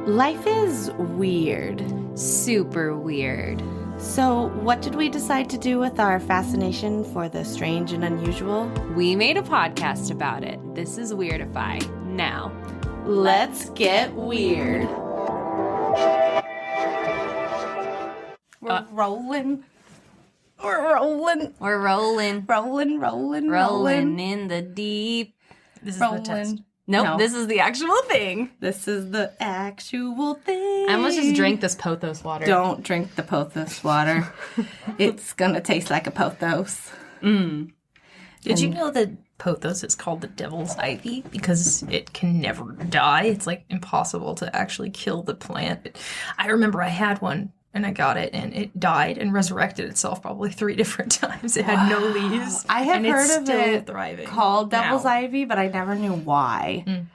Life is weird. Super weird. So, what did we decide to do with our fascination for the strange and unusual? We made a podcast about it. This is Weirdify. Now, let's get weird. We're rolling. We're rolling. we're rolling. Rolling In the deep. This is the test. Nope, No. This is the actual thing. This is the actual thing. I almost just drank this Pothos water. Don't drink the Pothos water. It's gonna taste like a Pothos. Did you know that Pothos is called the devil's ivy because it can never die? It's like impossible to actually kill the plant. I remember I had one and I got it and it died and resurrected itself probably 3 different times. It had no leaves. I have and heard it's of still it thriving called devil's now. ivy, but I never knew why.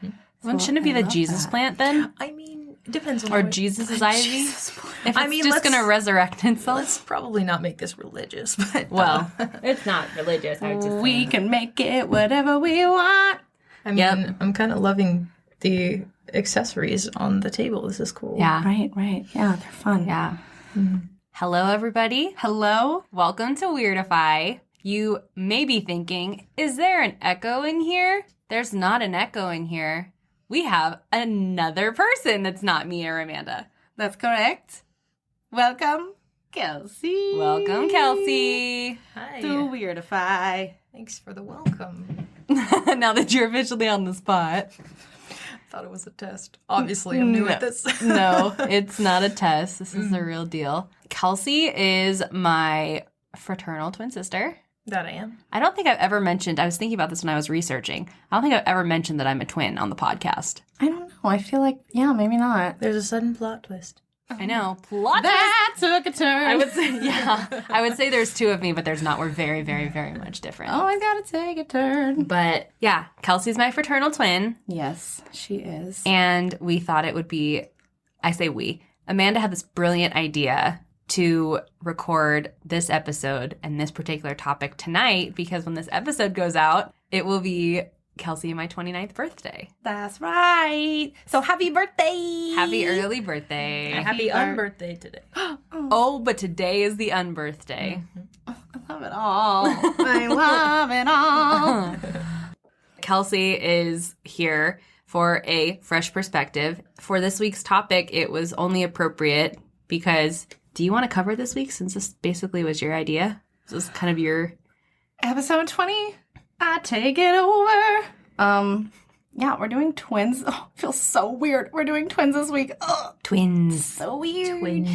Well, shouldn't it be the Jesus plant then? I mean, it depends on Or what- Jesus' ivy? If it's I mean, just let's- going to resurrect itself? Let's probably not make this religious, but Well, it's not religious. I would just We can make it whatever we want. I mean, I'm kind of loving the accessories on the table. This is cool. Yeah. Right. Yeah, they're fun. Yeah. Hello, everybody. Hello? Welcome to Weirdify. You may be thinking, is there an echo in here? There's not an echo in here. We have another person that's not me or Amanda. That's correct. Welcome, Kelsey. Welcome, Kelsey. Hi. To Weirdify. Thanks for the welcome. Now that you're officially on the spot. Thought it was a test. Obviously, I'm new at this. No, it's not a test. This is the real deal. Kelsey is my fraternal twin sister. That I am. I don't think I've ever mentioned, I was thinking about this when I was researching. I don't think I've ever mentioned that I'm a twin on the podcast. I don't know. I feel like, yeah, maybe not. There's a sudden plot twist. I know. Plot twist. That took a turn. I would say, yeah. I would say there's 2 of me, but there's not. We're very, very, very much different. Oh, I gotta take a turn. But yeah, Kelsey's my fraternal twin, Yes, she is. and we thought it would be, I say we, Amanda had this brilliant idea to record this episode and this particular topic tonight because when this episode goes out, it will be Kelsey and my 29th birthday. That's right. So happy birthday. Happy early birthday. Happy unbirthday today. Oh, but today is the unbirthday. I love it all. I love it all. Kelsey is here for a fresh perspective. For this week's topic, it was only appropriate because, do you want to cover this week since this basically was your idea? This is kind of your... Episode 20. I take it over. Yeah, we're doing twins. Oh, it feels so weird. We're doing twins this week. Ugh, Twins. so weird.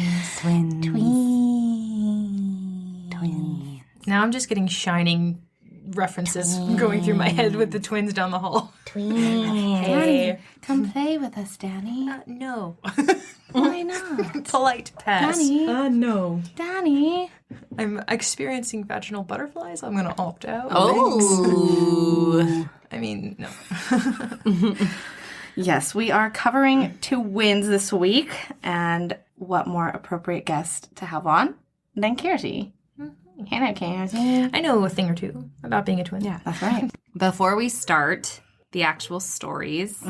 Twins. Now I'm just getting shining references going through my head with the twins down the hall. Danny, come play with us, Danny. No. Why not? Polite pass. Danny. No. Danny. I'm experiencing vaginal butterflies. I'm going to opt out. Oh. I mean, no. Yes, we are covering twins this week, and what more appropriate guest to have on than Kelsey? Hello, Kelsey. I know a thing or two about being a twin. Yeah, that's right. Before we start the actual stories,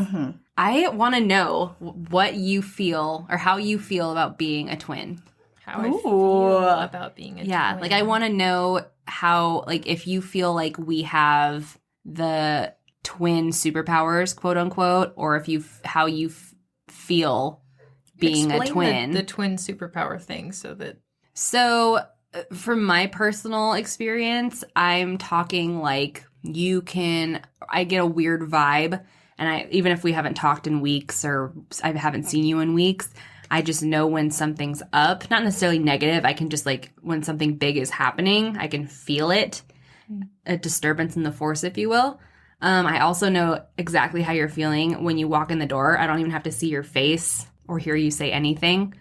I want to know what you feel or how you feel about being a twin. How I feel about being a Yeah, twin. like I want to know how, like, if you feel like we have the twin superpowers, quote unquote, or if you how you feel being Explain a twin. The twin superpower thing so that... So, from my personal experience, I'm talking like I get a weird vibe, and even if we haven't talked in weeks or I haven't seen you in weeks, I just know when something's up. Not necessarily negative. I can just, like, when something big is happening, I can feel it. A disturbance in the force, if you will. I also know exactly how you're feeling when you walk in the door. I don't even have to see your face or hear you say anything.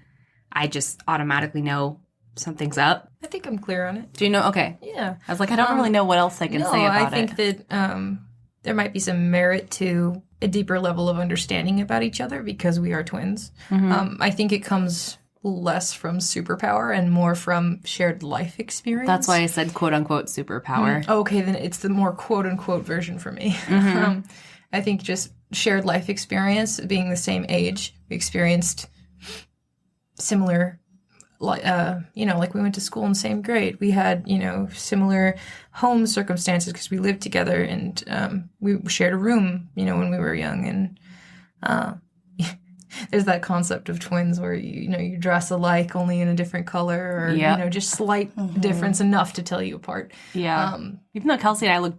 I just automatically know something's up. I think I'm clear on it. Do you know? Okay. Yeah. I was like, I don't really know what else I can say about I think that there might be some merit to a deeper level of understanding about each other because we are twins. I think it comes less from superpower and more from shared life experience. That's why I said quote unquote superpower. Okay, then it's the more quote unquote version for me. I think just shared life experience, being the same age. We experienced similar, like we went to school in the same grade. We had, similar home circumstances because we lived together, and we shared a room, when we were young. And there's that concept of twins where, you dress alike only in a different color, or, just slight difference enough to tell you apart. Yeah. Even though Kelsey and I look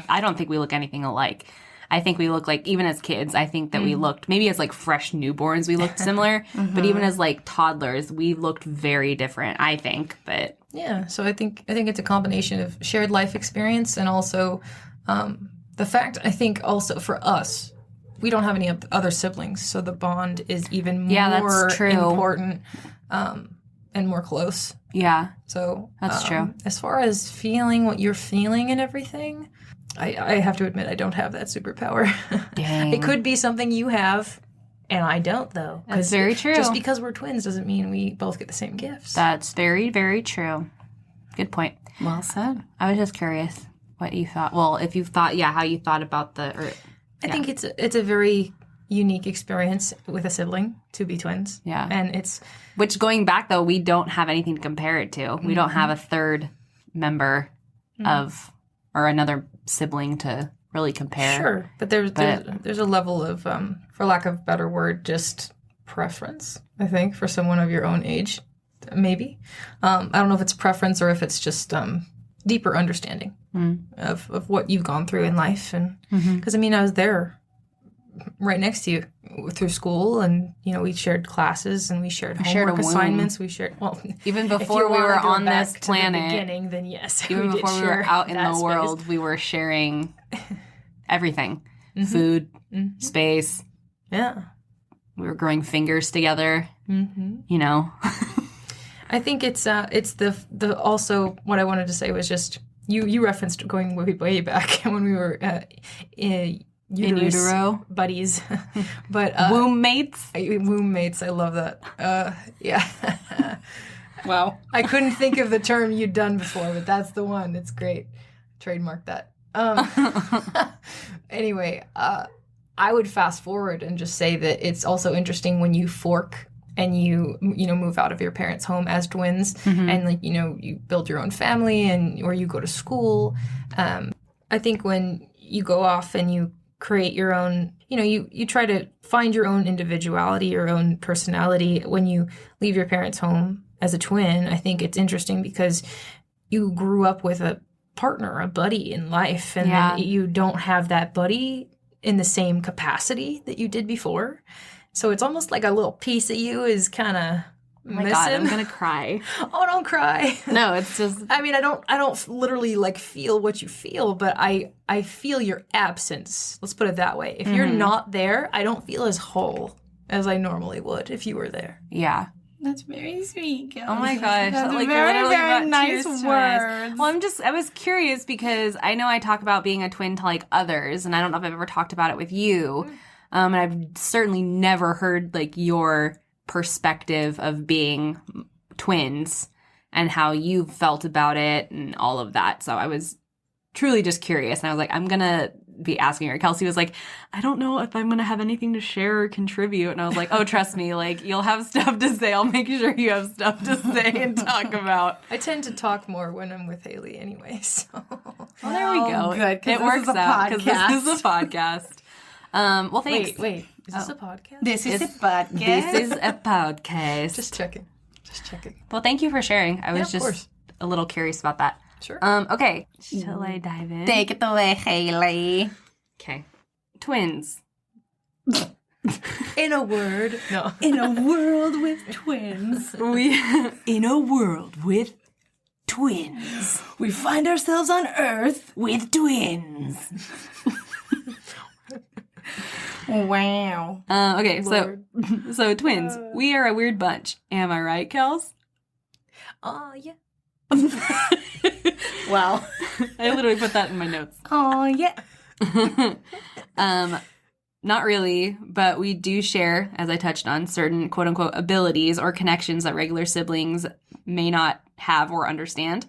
I don't think we look anything alike. I think we look like, even as kids, I think that we looked, maybe as like fresh newborns, we looked similar. But even as like toddlers, we looked very different, I think. But yeah, so I think it's a combination of shared life experience and also the fact, I think also for us, we don't have any other siblings. So the bond is even more that's true. important and more close. Yeah. So that's true. As far as feeling what you're feeling and everything, I have to admit I don't have that superpower. Dang. It could be something you have, and I don't, though. That's very true. Just because we're twins doesn't mean we both get the same gifts. That's very, very true. Good point. Well said. I was just curious what you thought. Well, if you thought, how you thought about I think it's a very unique experience with a sibling to be twins. Yeah. And it's... Which, going back, though, we don't have anything to compare it to. We don't have a third member of... or another sibling to really compare. Sure, but there's a level of, for lack of a better word, just preference, I think, for someone of your own age, maybe. I don't know if it's preference or if it's just deeper understanding of what you've gone through in life. And because, I was there right next to you through school, and we shared classes and we shared homework assignments. We shared even before we were on this planet. To the beginning, then yes, even before we were out in the world, we were sharing everything: food, space. Yeah, we were growing fingers together. I think it's the also what I wanted to say was just you referenced going way back when we were in utero buddies, but womb mates. Womb mates, I love that. Yeah. Wow. I couldn't think of the term you'd done before, but that's the one. It's great. Trademark that. Anyway, I would fast forward and just say that it's also interesting when you fork and you move out of your parents' home as twins, and you build your own family or you go to school. I think when you go off and you create your own, you try to find your own individuality, your own personality when you leave your parents' home as a twin. I think it's interesting because you grew up with a partner, a buddy in life, and then you don't have that buddy in the same capacity that you did before. So it's almost like a little piece of you is kind of missing. My God, I'm gonna cry. Oh, don't cry. No, it's just. I don't literally feel what you feel, but I feel your absence. Let's put it that way. If you're not there, I don't feel as whole as I normally would if you were there. Yeah. That's very sweet, Kelsey. Oh my gosh. That's very, very brought nice tears words. Well, I was curious because I know I talk about being a twin to others, and I don't know if I've ever talked about it with you. And I've certainly never heard your perspective of being twins and how you felt about it and all of that. So I was truly just curious, and I was like, I'm going to be asking her. Kelsey was like, I don't know if I'm going to have anything to share or contribute. And I was like, oh, trust me, you'll have stuff to say. I'll make sure you have stuff to say and talk about. I tend to talk more when I'm with Hayley anyway, so. Well, there we go. Good, it works out because this is a podcast. Well, thanks. Wait. Is this a podcast? This is a podcast. This is a podcast. Just checking. Well, thank you for sharing. I was of course. a little curious about that. Sure. Okay. Shall I dive in? Take it away, Hayley. Okay. Twins. In a word. No. In a world with twins. In a world with twins. We find ourselves on Earth. With twins. Wow. Okay, so twins. We are a weird bunch. Am I right, Kels? Oh, yeah. Wow. I literally put that in my notes. Oh, yeah. Not really, but we do share, as I touched on, certain quote-unquote abilities or connections that regular siblings may not have or understand.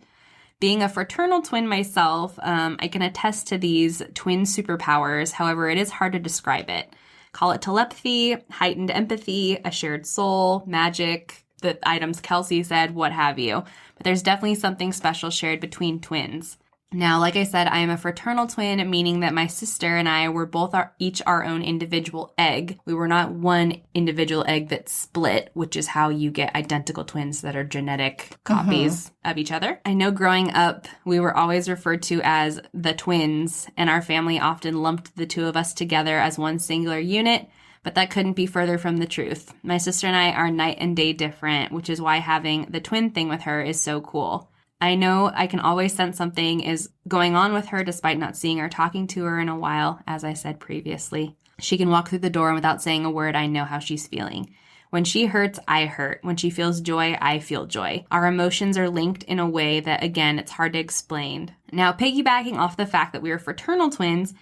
Being a fraternal twin myself, I can attest to these twin superpowers. However, it is hard to describe it. Call it telepathy, heightened empathy, a shared soul, magic, the items Kelsey said, what have you. But there's definitely something special shared between twins. Now, like I said, I am a fraternal twin, meaning that my sister and I were both each our own individual egg. We were not one individual egg that split, which is how you get identical twins that are genetic copies of each other. I know growing up, we were always referred to as the twins, and our family often lumped the two of us together as one singular unit, but that couldn't be further from the truth. My sister and I are night and day different, which is why having the twin thing with her is so cool. I know I can always sense something is going on with her despite not seeing or talking to her in a while, as I said previously. She can walk through the door and without saying a word, I know how she's feeling. When she hurts, I hurt. When she feels joy, I feel joy. Our emotions are linked in a way that, again, it's hard to explain. Now, piggybacking off the fact that we are fraternal twins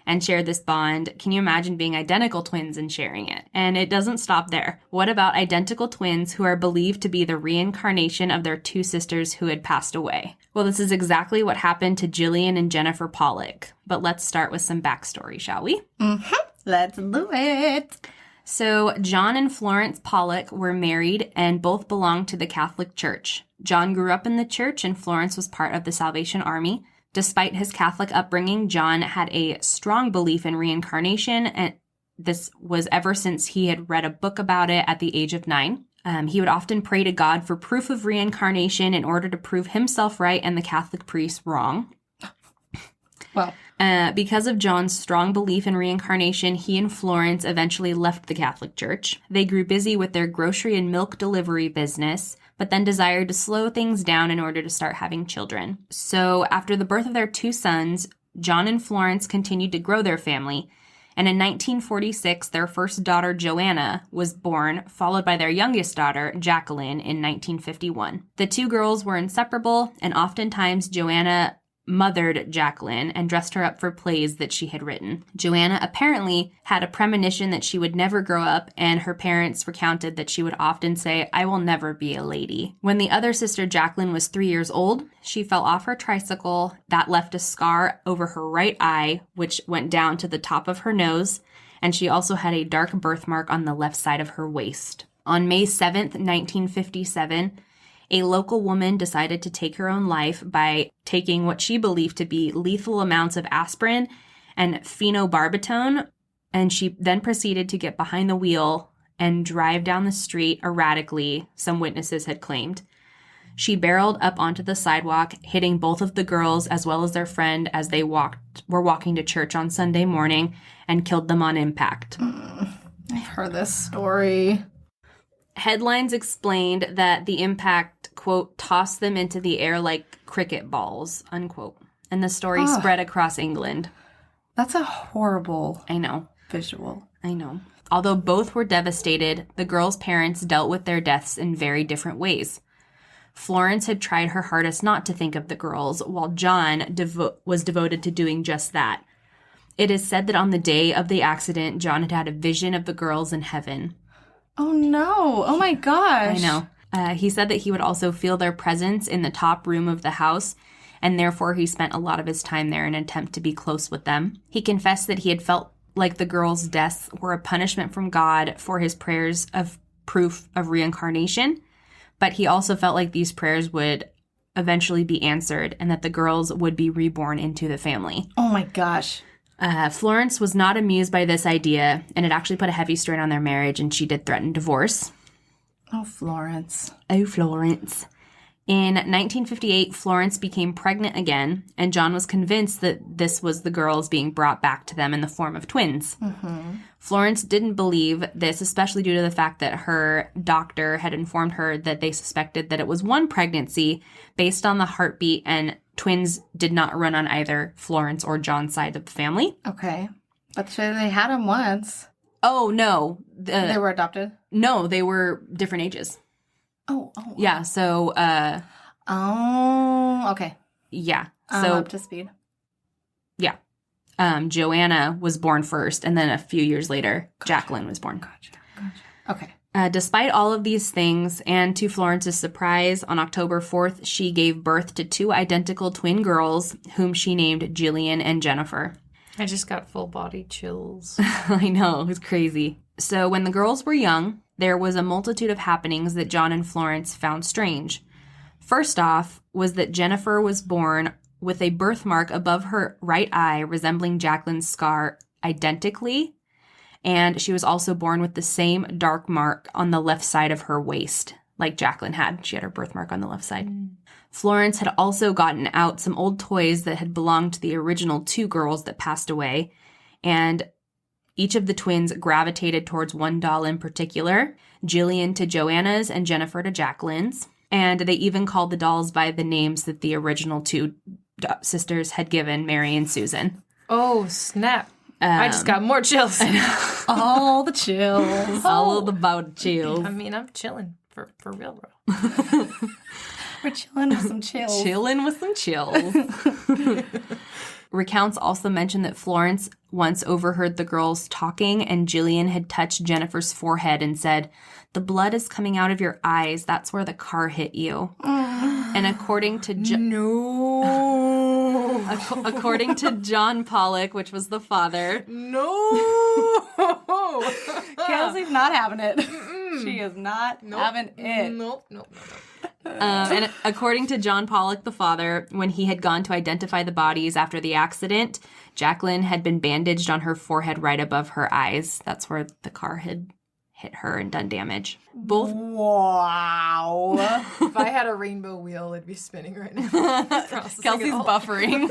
and share this bond, can you imagine being identical twins and sharing it? And it doesn't stop there. What about identical twins who are believed to be the reincarnation of their two sisters who had passed away? Well, this is exactly what happened to Jillian and Jennifer Pollock. But let's start with some backstory, shall we? Let's do it. So John and Florence Pollock were married and both belonged to the Catholic Church. John grew up in the church and Florence was part of the Salvation Army. Despite his Catholic upbringing, John had a strong belief in reincarnation, and this was ever since he had read a book about it at the age of 9. He would often pray to God for proof of reincarnation in order to prove himself right and the Catholic priests wrong. Well, because of John's strong belief in reincarnation, he and Florence eventually left the Catholic Church. They grew busy with their grocery and milk delivery business, but then desired to slow things down in order to start having children. So after the birth of their 2 sons, John and Florence continued to grow their family. And in 1946, their first daughter, Joanna, was born, followed by their youngest daughter, Jacqueline, in 1951. The 2 girls were inseparable, and oftentimes Joanna mothered Jacqueline and dressed her up for plays that she had written. Joanna apparently had a premonition that she would never grow up, and her parents recounted that she would often say, "I will never be a lady." When the other sister, Jacqueline, was 3 years old, she fell off her tricycle. That left a scar over her right eye, which went down to the top of her nose, and she also had a dark birthmark on the left side of her waist. On May 7th, 1957, a local woman decided to take her own life by taking what she believed to be lethal amounts of aspirin and phenobarbital, and she then proceeded to get behind the wheel and drive down the street erratically, some witnesses had claimed. She barreled up onto the sidewalk, hitting both of the girls as well as their friend as they were walking to church on Sunday morning, and killed them on impact. I've heard this story. Headlines explained that the impact, quote, tossed them into the air like cricket balls, unquote. And the story spread across England. That's a horrible I know. visual. I know. Although both were devastated, the girls' parents dealt with their deaths in very different ways. Florence had tried her hardest not to think of the girls, while John was devoted to doing just that. It is said that on the day of the accident, John had had a vision of the girls in heaven. Oh, no. Oh, my gosh. I know. He said that he would also feel their presence in the top room of the house, and therefore he spent a lot of his time there in an attempt to be close with them. He confessed that he had felt like the girls' deaths were a punishment from God for his prayers of proof of reincarnation, but he also felt like these prayers would eventually be answered and that the girls would be reborn into the family. Oh, my gosh. Florence was not amused by this idea, and it actually put a heavy strain on their marriage, and she did threaten divorce. Oh, Florence. Oh, Florence. In 1958, Florence became pregnant again, and John was convinced that this was the girls being brought back to them in the form of twins. Mm-hmm. Florence didn't believe this, especially due to the fact that her doctor had informed her that they suspected that it was one pregnancy based on the heartbeat, and twins did not run on either Florence or John's side of the family. Okay. But they had them once. Oh, no. They were adopted? No, they were different ages. Oh. Yeah, so... okay. Yeah. I'm So up to speed. Yeah. Joanna was born first, and then a few years later, Jacqueline was born. Gotcha. Okay. Despite all of these things, and to Florence's surprise, on October 4th, she gave birth to 2 identical twin girls, whom she named Jillian and Jennifer. I just got full body chills. I know, it was crazy. So when the girls were young, there was a multitude of happenings that John and Florence found strange. First off was that Jennifer was born with a birthmark above her right eye resembling Jacqueline's scar identically, and she was also born with the same dark mark on the left side of her waist, like Jacqueline had. She had her birthmark on the left side. Florence had also gotten out some old toys that had belonged to the original 2 girls that passed away, and each of the twins gravitated towards one doll in particular, Jillian to Joanna's and Jennifer to Jacqueline's. And they even called the dolls by the names that the original 2 sisters had given, Mary and Susan. Oh, snap. I just got more chills. All the chills. All about chills. I mean, I'm chilling for real. We're chilling with some chills. Chilling with some chills. Recounts also mention that Florence once overheard the girls talking, and Jillian had touched Jennifer's forehead and said, "The blood is coming out of your eyes. That's where the car hit you." And according to according to John Pollock, which was the father, Kelsey's not having it. She is not having it. Nope. and according to John Pollock, the father, when he had gone to identify the bodies after the accident, Jacqueline had been bandaged on her forehead right above her eyes. That's where the car had hit her and done damage. Both. Wow. If I had a rainbow wheel, it'd be spinning right now. Kelsey's buffering.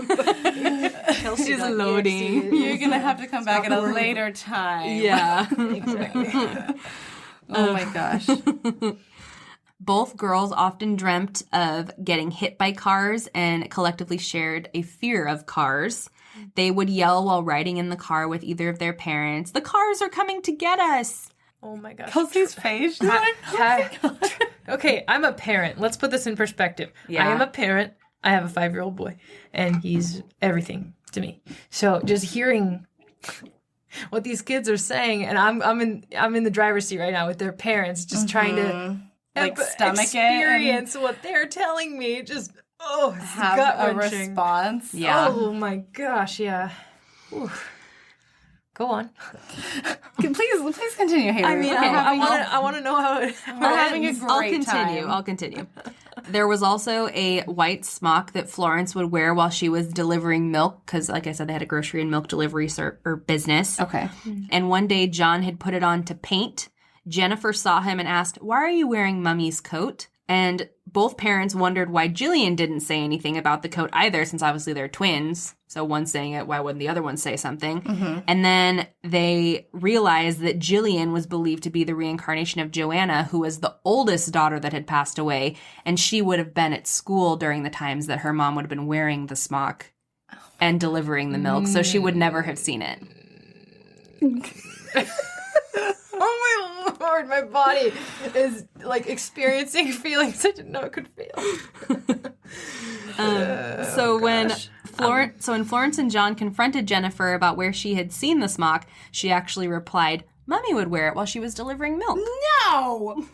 Kelsey's loading. You're going to have to come back at a later time. Yeah. Exactly. Oh my gosh. Both girls often dreamt of getting hit by cars and collectively shared a fear of cars. They would yell while riding in the car with either of their parents, "The cars are coming to get us!" Oh my gosh. Kelsey's face. Okay, I'm a parent. Let's put this in perspective. Yeah. I am a parent. I have a 5-year-old boy, and he's everything to me. So just hearing what these kids are saying, and I'm in the driver's seat right now with their parents, just trying to stomach experience what they're telling me. Just it's have a gut-wrenching. response. Yeah. Oh my gosh, yeah. Whew. Go on. Please continue, Hayley. I mean, I want to know how it. We're having a great I'll continue. There was also a white smock that Florence would wear while she was delivering milk, because, like I said, they had a grocery and milk delivery or business. Okay. And one day, John had put it on to paint. Jennifer saw him and asked, "Why are you wearing Mummy's coat?" And both parents wondered why Jillian didn't say anything about the coat either, since obviously they're twins. So one saying it, why wouldn't the other one say something? Mm-hmm. And then they realized that Jillian was believed to be the reincarnation of Joanna, who was the oldest daughter that had passed away. And she would have been at school during the times that her mom would have been wearing the smock and delivering the milk. So she would never have seen it. Oh my Lord, my body is like experiencing feelings I didn't know it could feel. When Florence and John confronted Jennifer about where she had seen the smock, she actually replied, "Mummy would wear it while she was delivering milk." No!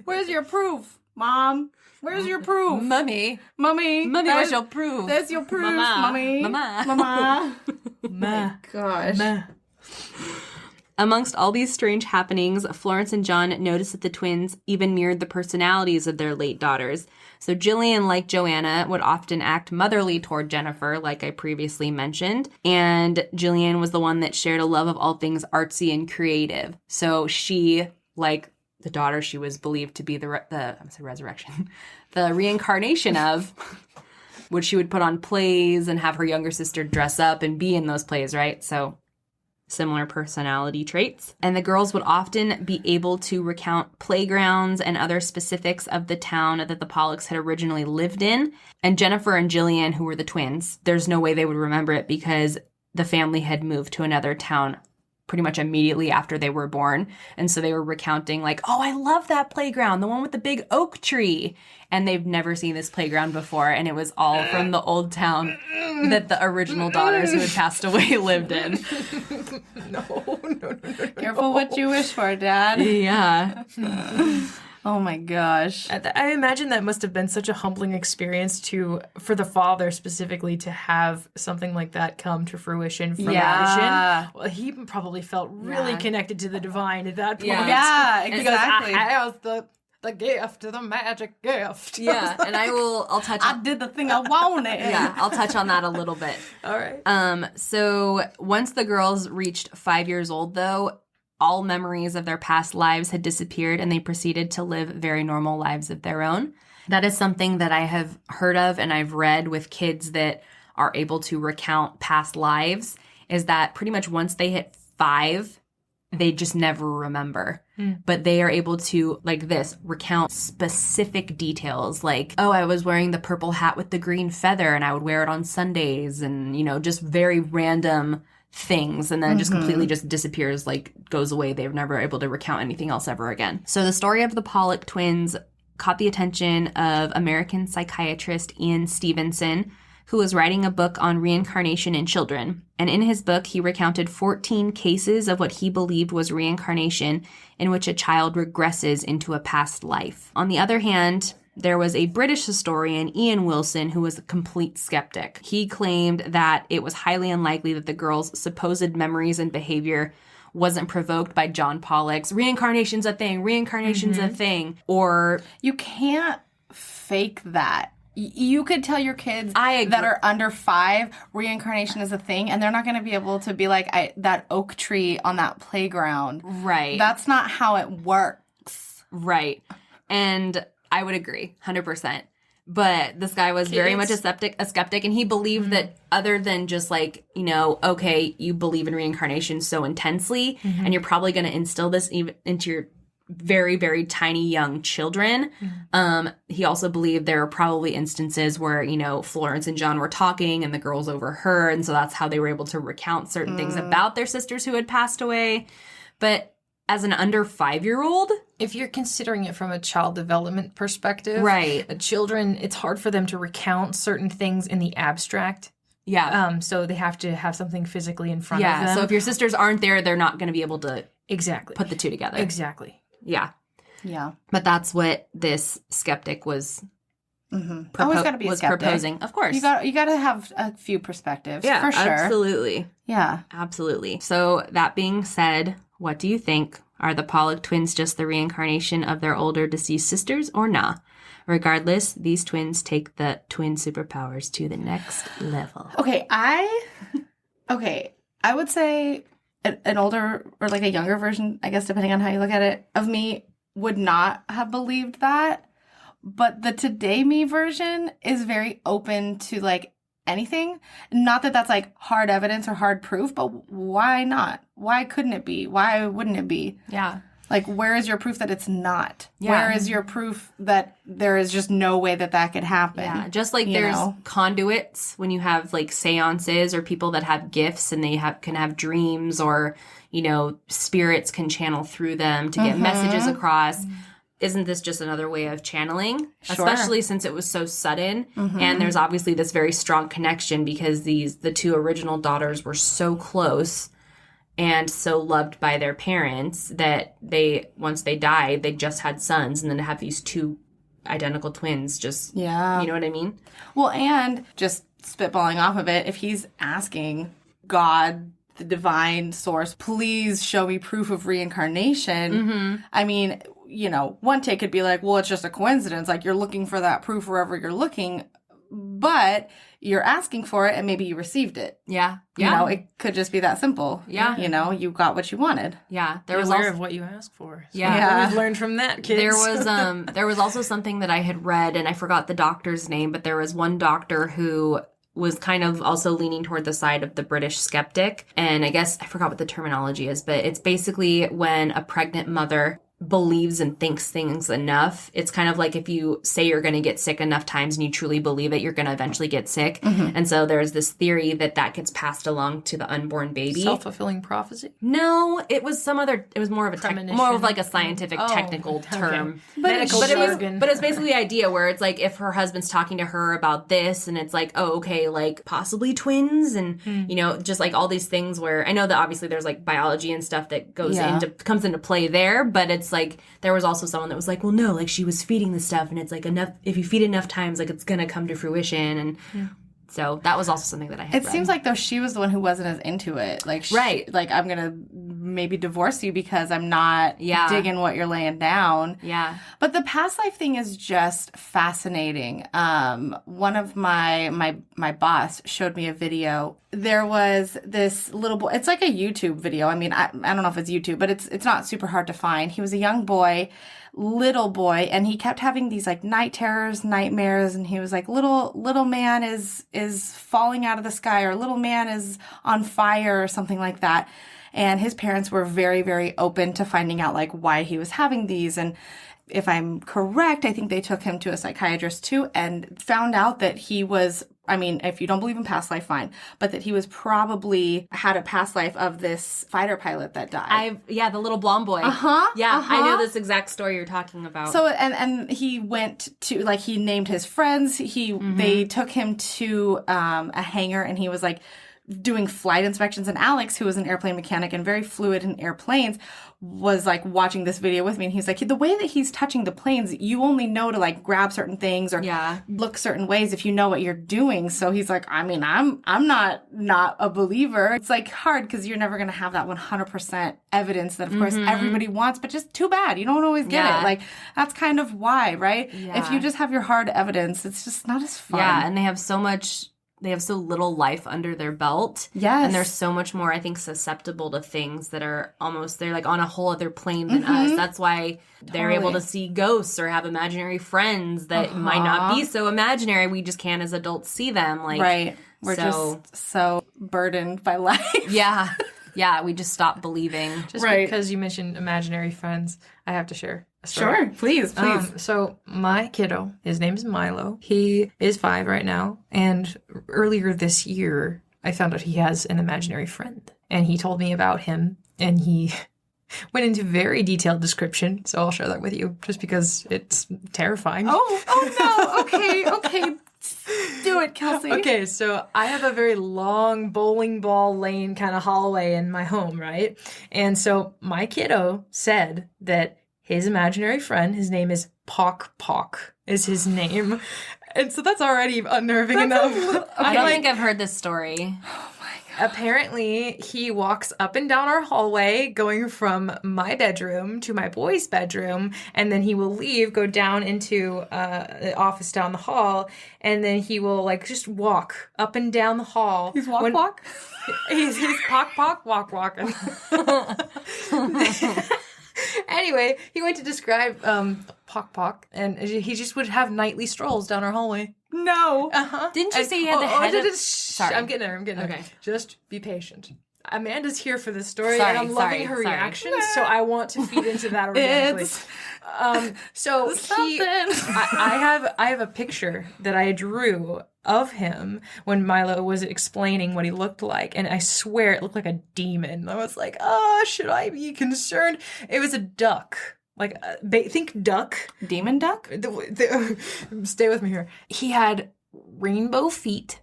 Where's your proof, Mom? Where's your proof? Mummy, where's your proof? There's your proof, Mama. Mummy. Mama. My gosh. Amongst all these strange happenings, Florence and John noticed that the twins even mirrored the personalities of their late daughters. So Jillian, like Joanna, would often act motherly toward Jennifer, like I previously mentioned. And Jillian was the one that shared a love of all things artsy and creative. So she, like the daughter she was believed to be the reincarnation of, which she would put on plays and have her younger sister dress up and be in those plays, right? So similar personality traits. And the girls would often be able to recount playgrounds and other specifics of the town that the Pollocks had originally lived in. And Jennifer and Jillian, who were the twins, there's no way they would remember it because the family had moved to another town pretty much immediately after they were born. And so they were recounting like, oh, I love that playground, the one with the big oak tree. And they've never seen this playground before. And it was all from the old town that the original daughters who had passed away lived in. No. Careful what you wish for, Dad. Yeah. Oh my gosh. I imagine that must have been such a humbling experience for the father specifically to have something like that come to fruition from Addison. Well, he probably felt really connected to the divine at that point. Yeah, Because exactly. I was the gift, the magic gift. Yeah, and I'll touch on... I did the thing I wanted. Yeah, I'll touch on that a little bit. All right. So once the girls reached 5 years old, though, all memories of their past lives had disappeared and they proceeded to live very normal lives of their own. That is something that I have heard of and I've read with kids that are able to recount past lives, is that pretty much once they hit 5, they just never remember. But they are able to, like this, recount specific details like, oh, I was wearing the purple hat with the green feather and I would wear it on Sundays, and, you know, just very random things, and then it just completely just disappears, like goes away. They were never able to recount anything else ever again. So the story of the Pollock twins caught the attention of American psychiatrist Ian Stevenson, who was writing a book on reincarnation in children. And in his book, he recounted 14 cases of what he believed was reincarnation, in which a child regresses into a past life. On the other hand, there was a British historian, Ian Wilson, who was a complete skeptic. He claimed that it was highly unlikely that the girls' supposed memories and behavior wasn't provoked by John Pollock's reincarnation's a thing, reincarnation's a thing, or... You can't fake that. You could tell your kids I that are under 5 reincarnation is a thing, and they're not going to be able to be like, that oak tree on that playground. Right. That's not how it works. Right. And I would agree, 100%. But this guy was very much a skeptic, and he believed that other than just like, you know, okay, you believe in reincarnation so intensely, and you're probably going to instill this even into your very, very tiny young children. He also believed there are probably instances where, you know, Florence and John were talking and the girls overheard, and so that's how they were able to recount certain things about their sisters who had passed away. But as an under 5-year-old, if you're considering it from a child development perspective, right, children, it's hard for them to recount certain things in the abstract. Yeah. So they have to have something physically in front of them. Yeah. So if your sisters aren't there, they're not going to be able to put the two together. Exactly. Yeah. Yeah. But that's what this skeptic was Always got to be a skeptic. proposing. Of course. You got to have a few perspectives. Yeah, for sure. absolutely. Yeah. Absolutely. So that being said, what do you think? Are the Pollock twins just the reincarnation of their older deceased sisters or nah? Regardless, these twins take the twin superpowers to the next level. Okay, I would say an older or like a younger version, I guess, depending on how you look at it, of me would not have believed that. But the today me version is very open to like anything. Not that that's like hard evidence or hard proof, but why not? Why couldn't it be? Why wouldn't it be? Yeah. Like, where is your proof that it's not? Yeah. Where is your proof that there is just no way that that could happen? Yeah, just like there's conduits when you have like seances or people that have gifts and they can have dreams, or, you know, spirits can channel through them to get messages across. Isn't this just another way of channeling? Sure. Especially since it was so sudden. And there's obviously this very strong connection because the 2 original daughters were so close and so loved by their parents that once they died, they just had sons, and then to have these 2 identical twins, just, you know what I mean? Well, and just spitballing off of it, if he's asking God, the divine source, please show me proof of reincarnation, I mean, you know, one take could be like, well, it's just a coincidence. Like, you're looking for that proof wherever you're looking, but you're asking for it and maybe you received it. Yeah. You know, it could just be that simple. Yeah. You know, you got what you wanted. Yeah. There was aware of what you asked for. So Yeah. We've learned from that, kids. There was also something that I had read, and I forgot the doctor's name, but there was one doctor who was kind of also leaning toward the side of the British skeptic. And I guess I forgot what the terminology is, but it's basically when a pregnant mother believes and thinks things enough. It's kind of like if you say you're going to get sick enough times and you truly believe it, you're going to eventually get sick. And so there's this theory that gets passed along to the unborn baby. Self-fulfilling prophecy? No, it was it was more of more of like a scientific technical term. But it was basically the idea where it's like if her husband's talking to her about this and it's like, oh, okay, like possibly twins and, you know, just like all these things where I know that obviously there's like biology and stuff that comes into play there, but it's like there was also someone that was like, well, no, like she was feeding the stuff and it's like enough, if you feed enough times, like it's gonna come to fruition. And so that was also something that I had read. Seems like though she was the one who wasn't as into it. Like like I'm gonna maybe divorce you because I'm not digging what you're laying down. Yeah. But the past life thing is just fascinating. One of my boss showed me a video. There was this little boy. It's like a YouTube video. I mean, I don't know if it's YouTube, but it's not super hard to find. He was a young boy, little boy, and he kept having these like night terrors, nightmares, and he was like, little man is falling out of the sky, or little man is on fire, or something like that. And his parents were very, very open to finding out like why he was having these. And if I'm correct, I think they took him to a psychiatrist too and found out that he was, I mean, if you don't believe in past life, fine, but that he was probably had a past life of this fighter pilot that died. The little blonde boy. I know this exact story you're talking about. So, and he went to, like, he named his friends. They took him to a hangar, and he was like doing flight inspections, and Alex, who was an airplane mechanic and very fluid in airplanes, was like watching this video with me, and he's like, the way that he's touching the planes, you only know to like grab certain things or look certain ways if you know what you're doing. So he's like, I mean, I'm not a believer. It's like hard because you're never going to have that 100% evidence that of course everybody wants, but just too bad you don't always get it. Like that's kind of why, right? If you just have your hard evidence, it's just not as fun. And they have so little life under their belt. Yes. And they're so much more, I think, susceptible to things that are they're like on a whole other plane than us. That's why they're able to see ghosts or have imaginary friends that might not be so imaginary. We just can't as adults see them. Like, right. We're just so burdened by life. Yeah, we just stop believing. Just because you mentioned imaginary friends, I have to share a story. Sure, please. So my kiddo, his name's Milo. He is 5 right now. And earlier this year, I found out he has an imaginary friend. And he told me about him. And he went into very detailed description. So I'll share that with you just because it's terrifying. Oh no. Okay. Do it, Kelsey. Okay, so I have a very long bowling ball lane kind of hallway in my home, right? And so my kiddo said that his imaginary friend, his name is Pock, is his name. And so that's already unnerving enough. I don't think I've heard this story. Apparently, he walks up and down our hallway, going from my bedroom to my boy's bedroom, and then he will leave, go down into the office down the hall, and then he will, like, just walk up and down the hall. He's walk? He's walking. Anyway, he went to describe Pock, and he just would have nightly strolls down our hallway. No. Didn't you say he had the head of... Sorry. I'm getting there. Okay. Just be patient. Amanda's here for this story, and I'm loving her reactions, so I want to feed into that organically. I have a picture that I drew of him when Milo was explaining what he looked like, and I swear it looked like a demon. I was like, should I be concerned? It was a duck. Like, think duck. Demon duck? Stay with me here. He had rainbow feet,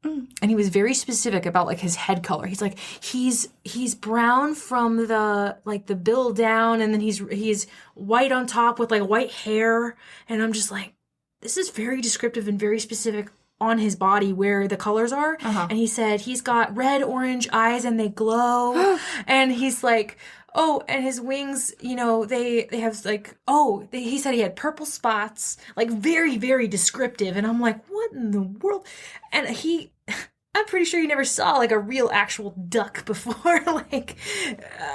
and he was very specific about, like, his head color. He's like, he's brown from the bill down, and then he's white on top with, like, white hair. And I'm just like, this is very descriptive and very specific on his body where the colors are. And he said he's got red, orange eyes, and they glow. And he's like... Oh, and his wings, you know, they have like, he said he had purple spots, like very, very descriptive. And I'm like, what in the world? And I'm pretty sure he never saw like a real actual duck before. Like,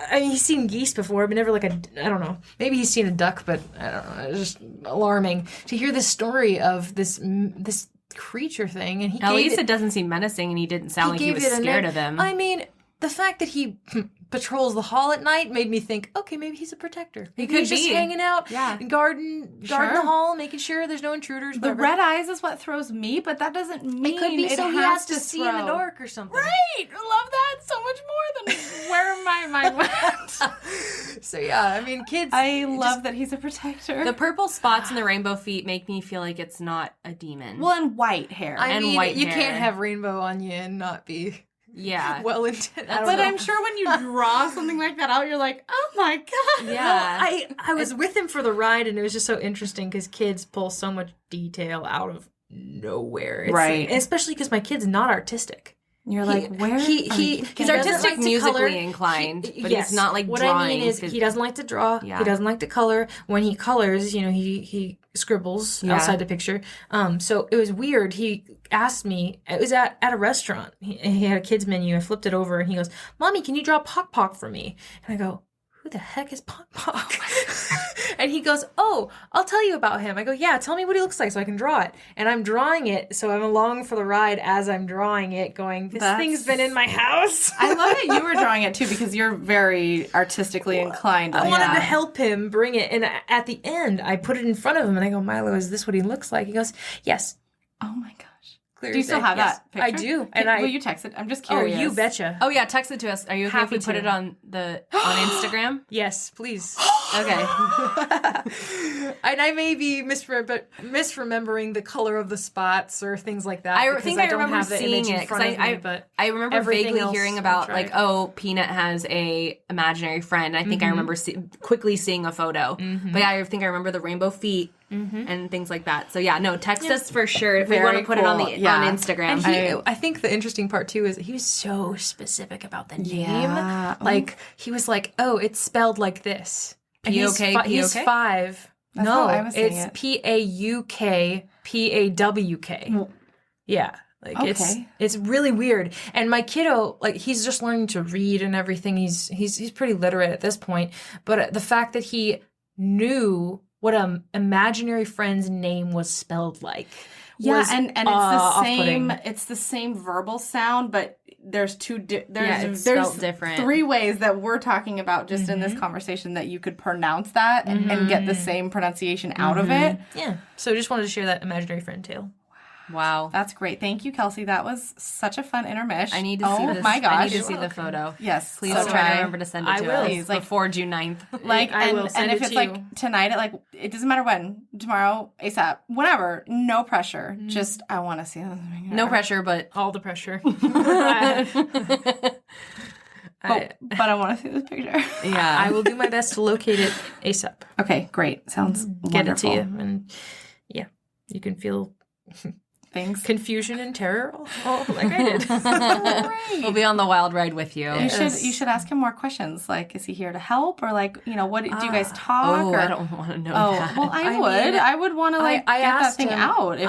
I mean, he's seen geese before, but never like I don't know. Maybe he's seen a duck, but I don't know. It's just alarming to hear this story of this creature thing. And at least it doesn't seem menacing, and he didn't sound like he was scared of him. I mean, the fact that he patrols the hall at night made me think, okay, maybe he's a protector. Maybe could he's just be. hanging out, Yeah. guarding the hall, making sure there's no intruders. The whatever. red eyes is what throws me, but that doesn't mean It could be so he has to see in the throw. dark or something. Right! I love that so much more than where my mind went. So yeah, I mean, kids. I love that he's a protector. The purple spots and the rainbow feet make me feel like it's not a demon. well, and white hair. I and mean, white you hair. can't have rainbow on you and not be yeah. well intended. but I'm sure when you draw something like that out, you're like, oh my god. Yeah. I was with him for the ride, and it was just so interesting because kids pull so much detail out of nowhere. Right. And especially because my kid's not artistic. You're like, where? He's He's artistic, musically inclined, but he's not like what drawing. I mean is he doesn't like to draw. Yeah. He doesn't like to color. When he colors, you know, he scribbles outside the picture. So it was weird. He asked me. It was at a restaurant. He had a kids menu. I flipped it over, and he goes, "Mommy, can you draw Pock Pock for me?" And I go, "Who the heck is Pock Pock?" And he goes, "Oh, I'll tell you about him." I go, "Yeah, tell me what he looks like so I can draw it." And I'm drawing it, so I'm along for the ride as I'm drawing it, going, "This thing's been in my house." I love that you were drawing it too because you're very artistically inclined. I wanted to help him bring it, and at the end, I put it in front of him, and I go, "Milo, is this what he looks like?" He goes, "Yes." Oh my gosh. Clear Do you as still day. have Yes, that picture? I do. And Will you text it? I'm just Oh, curious. you betcha. Oh yeah, text it to us. Are you okay Happy if we put to. it on Instagram? Yes, please. Okay. And I may be misremembering the color of the spots or things like that. I because think I don't remember have the seeing image in it because front of me, but I remember everything vaguely else hearing I about tried. like, oh, Peanut has a imaginary friend. I think I remember quickly seeing a photo, but yeah, I think I remember the rainbow feet and things like that. So yeah, no, text us for sure if we Very want to put it on cool. the Yeah. on Instagram. And I think the interesting part too is he was so specific about the name. Yeah. Like he was like, "Oh, it's spelled like this." And P-O-K, he's P-O-K? 5. That's no, how I was saying it's it. PAUKPAWK. Yeah. Like it's really weird. And my kiddo, like he's just learning to read and everything. He's pretty literate at this point. But the fact that he knew what an imaginary friend's name was spelled like. Yeah, was, and it's the off-putting. same. It's the same verbal sound, but there's it's there's spelled different. 3 ways that we're talking about just in this conversation that you could pronounce that and get the same pronunciation out of it. Yeah. So just wanted to share that imaginary friend tale. Wow. That's great. Thank you, Kelsey. That was such a fun intermish. I need to see this. Oh my gosh. I need to see the photo. Yes, Please so try to I- remember to send it I to will. us Please, like- before June 9th. Like, I will send and if it it's to like you. tonight at like, it doesn't matter when, tomorrow, ASAP, whenever, no pressure. Just, I want to see this. No pressure, but All the pressure. But I want to see this picture. yeah. I will do my best to locate it ASAP. Okay, great. Sounds Get wonderful. it to you. And yeah, you can feel Thanks. confusion and terror all like I did. We'll be on the wild ride with you. You should ask him more questions. Like, is he here to help, or like, what do you guys talk? Oh, or, I don't want to know Oh, that. well, I would want to like I get that asked thing him- out.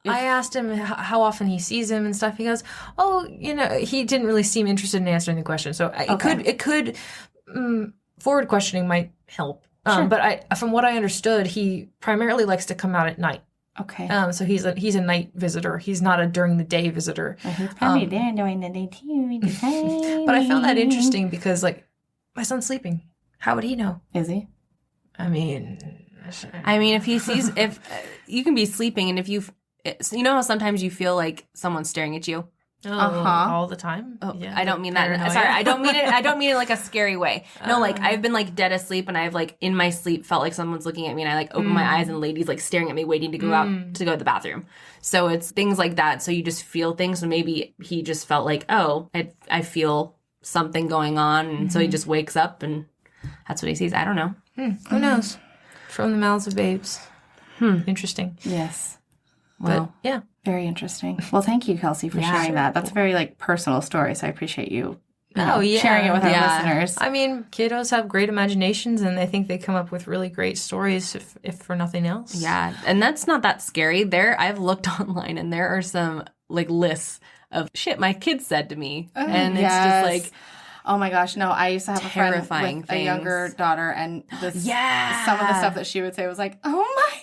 I asked him how often he sees him and stuff. He goes, "Oh, he didn't really seem interested in answering the question." So it could forward questioning might help. But from what I understood, he primarily likes to come out at night. Okay. So he's a night visitor. He's not a during the day visitor. He's probably there during the day too. But I found that interesting because like my son's sleeping. How would he know? Is he? I mean, if he sees, if you can be sleeping and if you know how sometimes you feel like someone's staring at you. all the time. Oh, Yeah, I don't mean that. paranoia. Sorry, I don't mean it. I don't mean it like a scary way. No, like I've been like dead asleep, and I've like in my sleep felt like someone's looking at me, and I like open my eyes, and ladies like staring at me, waiting to go out to go to the bathroom. So it's things like that. So you just feel things. So maybe he just felt like, oh, I feel something going on, and so he just wakes up, and that's what he sees. I don't know. Who knows? From the mouths of babes. Interesting. Yes. Well, But yeah. Very interesting. Well, thank you, Kelsey, for sharing that. That's a very like personal story, so I appreciate you. Sharing it with our listeners. I mean, kiddos have great imaginations, and I think they come up with really great stories, if for nothing else. yeah, and that's not that scary. I've looked online, and there are some like lists of shit my kids said to me, and it's just like. Oh my gosh, no, I used to have a friend Terrifying with a younger daughter, and some of the stuff that she would say was like, oh my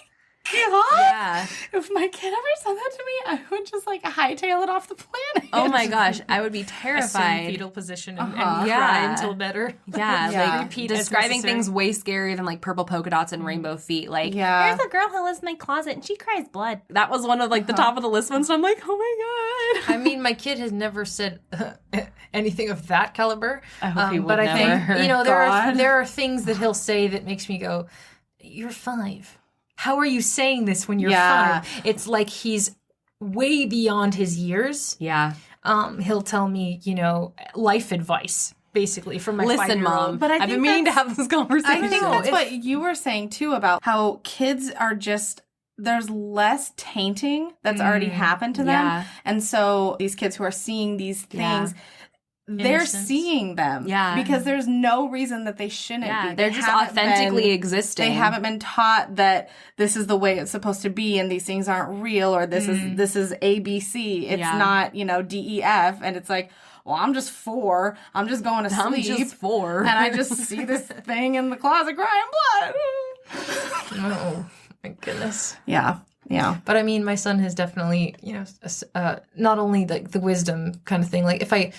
Yeah. If my kid ever said that to me, I would just like hightail it off the planet. Oh my gosh, I would be Assume terrified. fetal position and Yeah. cry until better. Yeah, Yeah. like Repeat as describing necessary. things way scarier than like purple polka dots and rainbow feet. Like, Yeah. here's a girl who lives in my closet and she cries blood. That was one of like the top of the list ones. So I'm like, oh my god. I mean, my kid has never said anything of that caliber. I hope he but would I never. think, God. there are things that he'll say that makes me go, "You're 5. How are you saying this when you're Yeah. 5?" It's like he's way beyond his years. Yeah. He'll tell me, life advice, basically, from my Listen, 5-year-old. Mom. But I I've think been meaning to that's- have this I conversation. think that's what you were saying too about how kids are just there's less tainting that's already happened to them. Yeah. And so these kids who are seeing these things, they're Innocence. seeing them. Yeah. Because there's no reason that they shouldn't Yeah, be. they're They just haven't authentically been- existing. They haven't been taught that this is the way it's supposed to be and these things aren't real or this is ABC. It's Yeah. not, DEF. And it's like, well, I'm just 4. I'm just going to sleep. I'm just 4. And I just see this thing in the closet crying blood. Oh, my goodness. Yeah. Yeah. But I mean, my son has definitely, not only the wisdom kind of thing. Like if I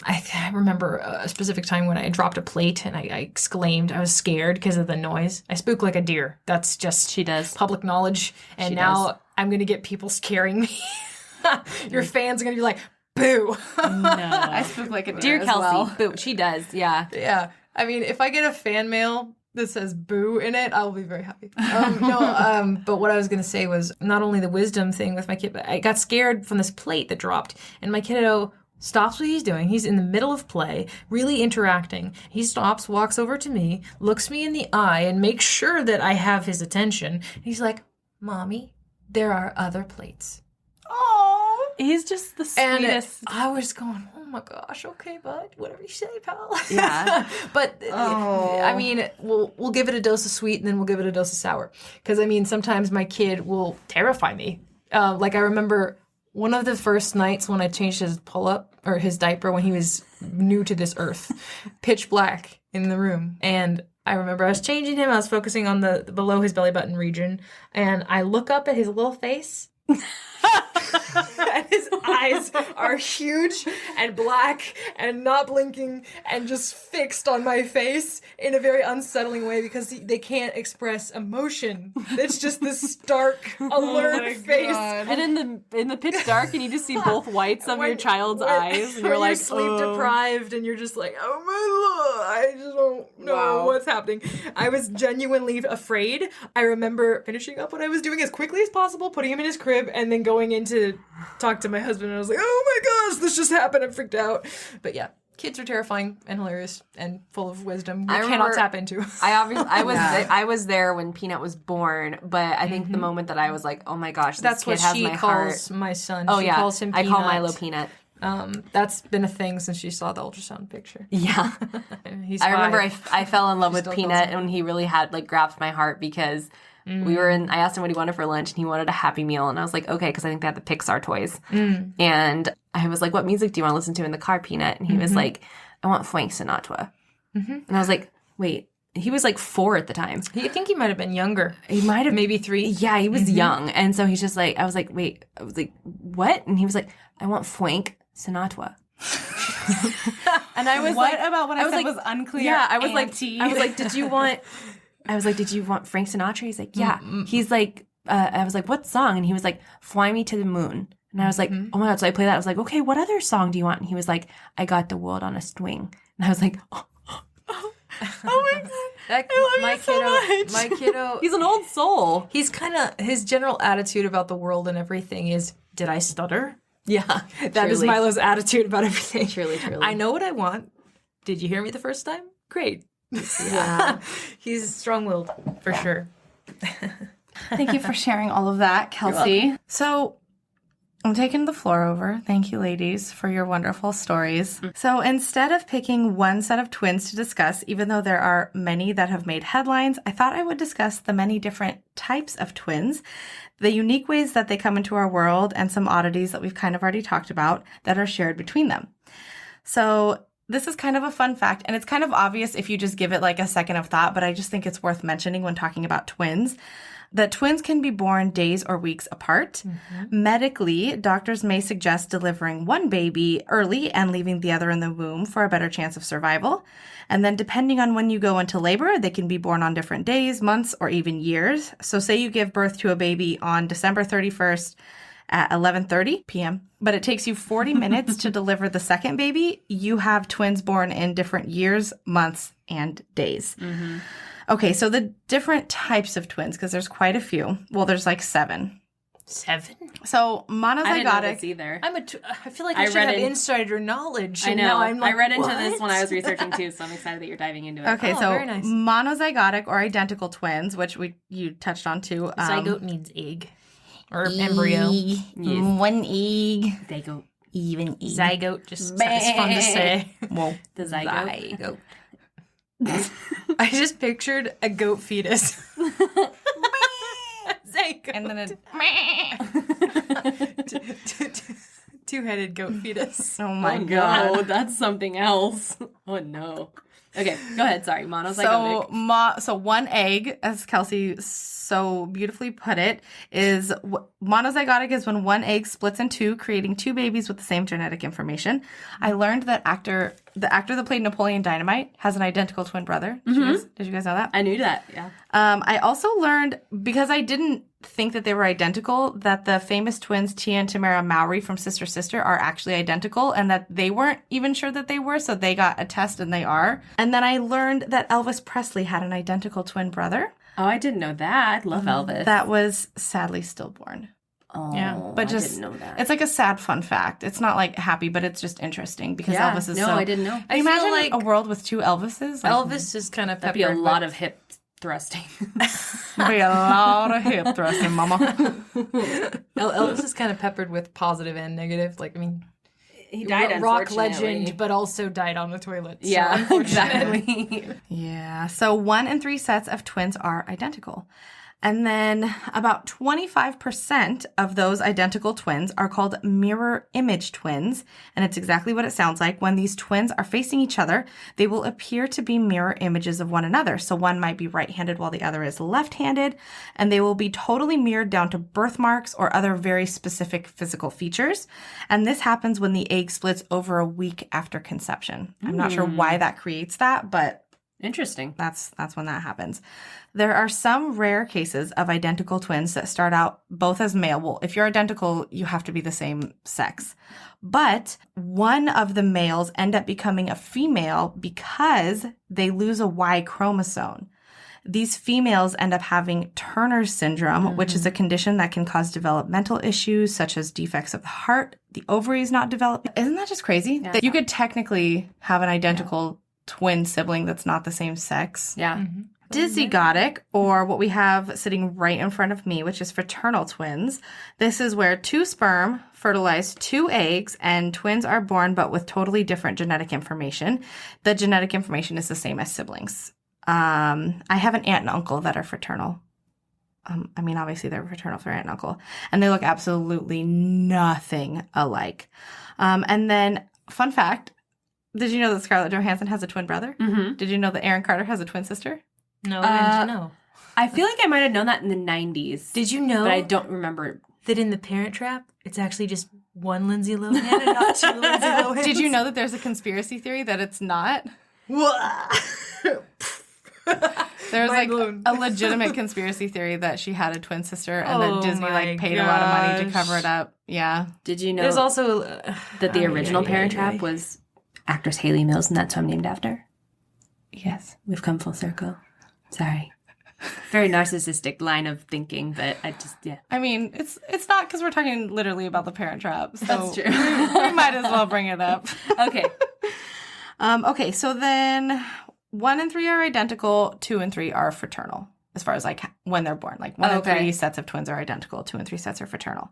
remember a specific time when I dropped a plate and I exclaimed, I was scared because of the noise. I spook like a deer. That's just She does. public knowledge. And She now does. I'm going to get people scaring me. Your fans are going to be like, boo. I spook like a Dear deer as Kelsey. well. Boo. She does. Yeah. Yeah. I mean, if I get a fan mail that says boo in it, I'll be very happy. But what I was going to say was not only the wisdom thing with my kid, but I got scared from this plate that dropped. And my kiddo stops what he's doing. He's in the middle of play, really interacting. He stops, walks over to me, looks me in the eye, and makes sure that I have his attention. He's like, "Mommy, there are other plates." Oh. He's just the And sweetest. I was going, "Oh my gosh, okay, bud, whatever you say, pal." Yeah. But Oh. I mean, we'll give it a dose of sweet and then we'll give it a dose of sour. Because I mean, sometimes my kid will terrify me. Like I remember one of the first nights when I changed his pull-up or his diaper when he was new to this earth, pitch black in the room, and I remember I was changing him. I was focusing on the below his belly button region, and I look up at his little face. And his eyes are huge and black and not blinking and just fixed on my face in a very unsettling way because they can't express emotion. It's just this stark, alert face. God. And in the pitch dark, and you just see both whites of your child's eyes, and you're when like, sleep "Oh." deprived, and you're just like, "Oh my lord, I just don't know Wow. what's happening." I was genuinely afraid. I remember finishing up what I was doing as quickly as possible, putting him in his crib, and then going in to talk to my husband. And I was like, "Oh my gosh, this just happened!" I'm freaked out. But yeah, kids are terrifying and hilarious and full of wisdom. We I cannot remember- tap into. I was there when Peanut was born, but I think the moment that I was like, oh my gosh, this That's kid what has she my calls heart. my son. Oh She yeah, calls him I call Peanut. Milo Peanut. That's been a thing since she saw the ultrasound picture. Yeah. And he's I remember 5. I fell in love with still calls Peanut him. when he really had like grabbed my heart because we were in. I asked him what he wanted for lunch, and he wanted a Happy Meal, and I was like, okay, because I think they had the Pixar toys, and I was like, what music do you want to listen to in the car, Peanut? And he was like, I want Frank Sinatra, and I was like, wait, he was like 4 at the time. I think he might have been younger. He might have Maybe 3. Yeah, he was young, and so he's just like, I was like, wait, I was like, what? And he was like, I want Frank Sinatra. And I was What like, about what I, was said like, was unclear? yeah, I was Auntie? like, did you want Frank Sinatra? He's like, yeah. He's like, I was like, what song? And he was like, Fly Me to the Moon. And I was like, oh my God. So I played that. I was like, okay, what other song do you want? And he was like, I Got the World on a String. And I was like, oh my God. My kiddo, He's an old soul. he's kind of, his general attitude about the world and everything is, did I stutter? Yeah. That is truly. Milo's attitude about everything. Truly. I know what I want. Did you hear me the first time? Great. Yeah. He's strong-willed, for sure. Thank you for sharing all of that, Kelsey. So I'm taking the floor over. Thank you, ladies, for your wonderful stories. So instead of picking one set of twins to discuss, even though there are many that have made headlines, I thought I would discuss the many different types of twins, the unique ways that they come into our world, and some oddities that we've kind of already talked about that are shared between them. So this is kind of a fun fact, and it's kind of obvious if you just give it like a second of thought, but I just think it's worth mentioning when talking about twins. that twins can be born days or weeks apart. Medically, doctors may suggest delivering one baby early and leaving the other in the womb for a better chance of survival. And then depending on when you go into labor, they can be born on different days, months, or even years. So say you give birth to a baby on December 31st at 11:30 p.m., but it takes you 40 minutes to deliver the second baby. You have twins born in different years, months, and days. Okay, so the different types of twins, because there's quite a few. Well, there's like 7. 7? So I didn't know monozygotic. this either. I feel like I should have insider knowledge. I and know. Now I'm like, I read into what? this when I was researching too, so I'm excited that you're diving into it. Okay, Oh, so very nice. monozygotic or identical twins, which you touched on too. Zygote means egg. Or embryo. One egg. Zygote. Even egg. Zygote, just it's fun to say. Whoa. The zygote. I just pictured a goat fetus. Zygote. And then Two-headed goat fetus. oh my Oh, god. no, that's something else. Oh no. Okay, go ahead. Sorry, monozygotic. So one egg, as Kelsey so beautifully put it, is monozygotic is when one egg splits in two, creating 2 babies with the same genetic information. I learned that the actor that played Napoleon Dynamite has an identical twin brother. Did you guys know that? I knew that. Yeah. I also learned, because I didn't think that they were identical, that the famous twins Tia and Tamara Mowry from Sister Sister are actually identical, and that they weren't even sure that they were, so they got a test and they are. And then I learned that Elvis Presley had an identical twin brother Oh, I didn't know that. Love Elvis. that was sadly stillborn. Oh, Yeah, But I just didn't know that. it's like a sad fun fact. It's not like happy, but it's just interesting because Yeah, Elvis is no, so. I didn't know. Can you I feel imagine like a world with 2 Elvises? Like, Elvis is kind of That'd be a peppered lot with- of hip thrusting. be a lot of hip thrusting, mama. Elvis is kind of peppered with positive and negative. Like, I mean, He died, rock unfortunately. legend, but also died on the toilet. So Yeah, exactly. Yeah. So 1 in 3 sets of twins are identical. And then about 25% of those identical twins are called mirror image twins. And it's exactly what it sounds like. When these twins are facing each other, they will appear to be mirror images of one another. So one might be right-handed while the other is left-handed, and they will be totally mirrored down to birthmarks or other very specific physical features. And this happens when the egg splits over a week after conception. I'm not sure why that creates that, but Interesting. that's when that happens. There are some rare cases of identical twins that start out both as male. Well, if you're identical, you have to be the same sex. But one of the males end up becoming a female because they lose a Y chromosome. These females end up having Turner syndrome, which is a condition that can cause developmental issues such as defects of the heart, the ovaries not developing. Isn't that just crazy? Yeah. That you could technically have an identical twin sibling that's not the same sex. Yeah. Dizygotic, or what we have sitting right in front of me, which is fraternal twins. This is where 2 sperm fertilize 2 eggs, and twins are born but with totally different genetic information. The genetic information is the same as siblings. I have an aunt and uncle that are fraternal. I mean, obviously they're fraternal for aunt and uncle, and they look absolutely nothing alike. And then, fun fact, did you know that Scarlett Johansson has a twin brother? Mm-hmm. Did you know that Aaron Carter has a twin sister? No, I didn't know. I feel like I might have known that in the 90s. Did you know But I don't remember. that in The Parent Trap, it's actually just one Lindsay Lohan and not 2 Lindsay Lohans? Did you know that there's a conspiracy theory that it's not? There's Mind like blown. a legitimate conspiracy theory that she had a twin sister and Oh that Disney my like paid a lot of money to gosh. cover it up. Yeah. Did you know There's also... that the original Parent Trap was actress Hayley Mills, and that's who I'm named after? Yes. We've come full circle. Sorry. Very narcissistic line of thinking, but I just, yeah. I mean, it's not because we're talking literally about the Parent Trap. So That's true. we might as well bring it up. Okay. Okay, so then 1 in 3 are identical, 2 and 3 are fraternal. As far as like when they're born, like 1 in 3 sets of twins are identical, 2 and 3 sets are fraternal.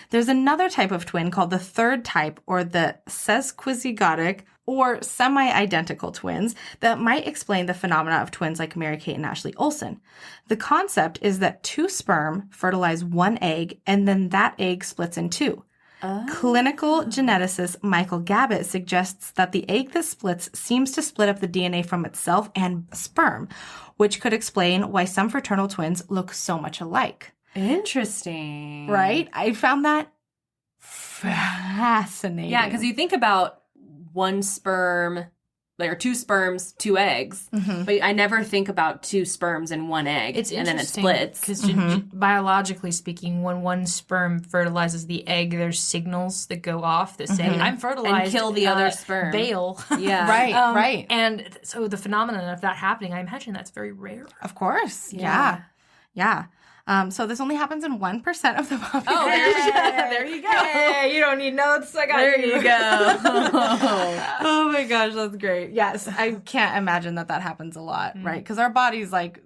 There's another type of twin called the third type, or the sesquizygotic or semi-identical twins, that might explain the phenomena of twins like Mary-Kate and Ashley Olsen. The concept is that 2 sperm fertilize 1 egg, and then that egg splits in 2. Clinical geneticist Michael Gabbett suggests that the egg that splits seems to split up the DNA from itself and sperm, which could explain why some fraternal twins look so much alike. Interesting. Right? I found that fascinating. Yeah, because you think about one sperm, or two sperms, two eggs, but I never think about two sperms and one egg, It's and then it interesting splits. because biologically speaking, when one sperm fertilizes the egg, there's signals that go off that say, "I'm fertilized," And kill the other sperm. Bail. Yeah. Right, right. And so the phenomenon of that happening, I imagine that's very rare. Of course. Yeah. So this only happens in 1% of the population. Oh, there you go. Hey, you don't need notes. I got There you go. Oh my gosh, that's great. Yes, I can't imagine that happens a lot, right? Because our bodies, like,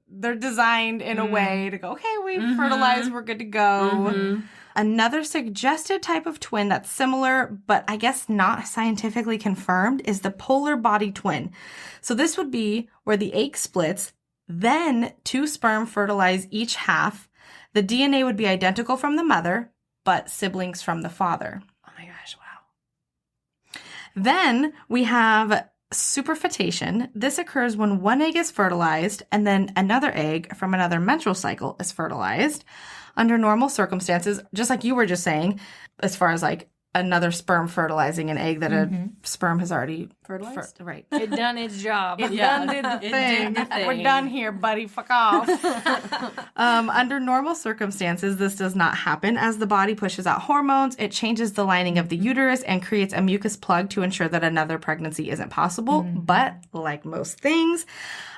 they're designed in a way to go, okay, we've fertilized, we're good to go. Another suggested type of twin that's similar, but I guess not scientifically confirmed, is the polar body twin. So this would be where the egg splits, then two sperm fertilize each half. The DNA would be identical from the mother, but siblings from the father. Oh my gosh, wow. Then we have superfetation. This occurs when one egg is fertilized and then another egg from another menstrual cycle is fertilized. Under normal circumstances, just like you were just saying, as far as like another sperm fertilizing an egg that a sperm has already Fertilized? right. It done its job. It done did the thing. We're done here, buddy. Fuck off. Under normal circumstances, this does not happen. As the body pushes out hormones, it changes the lining of the uterus and creates a mucus plug to ensure that another pregnancy isn't possible. But like most things,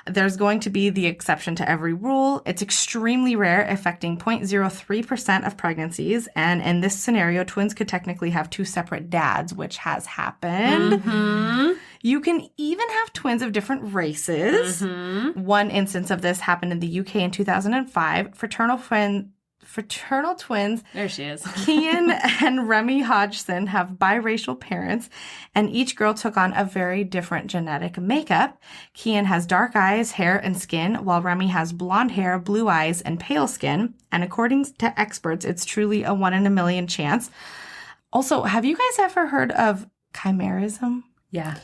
there's going to be the exception to every rule. It's extremely rare, affecting 0.03% of pregnancies. And in this scenario, twins could technically have two separate dads, which has happened. You can even have twins of different races. One instance of this happened in the UK in 2005. Fraternal twins, There she is. Kian and Remy Hodgson, have biracial parents, and each girl took on a very different genetic makeup. Kian has dark eyes, hair, and skin, while Remy has blonde hair, blue eyes, and pale skin. And according to experts, it's truly a 1 in a million chance. Also, have you guys ever heard of chimerism? Yeah.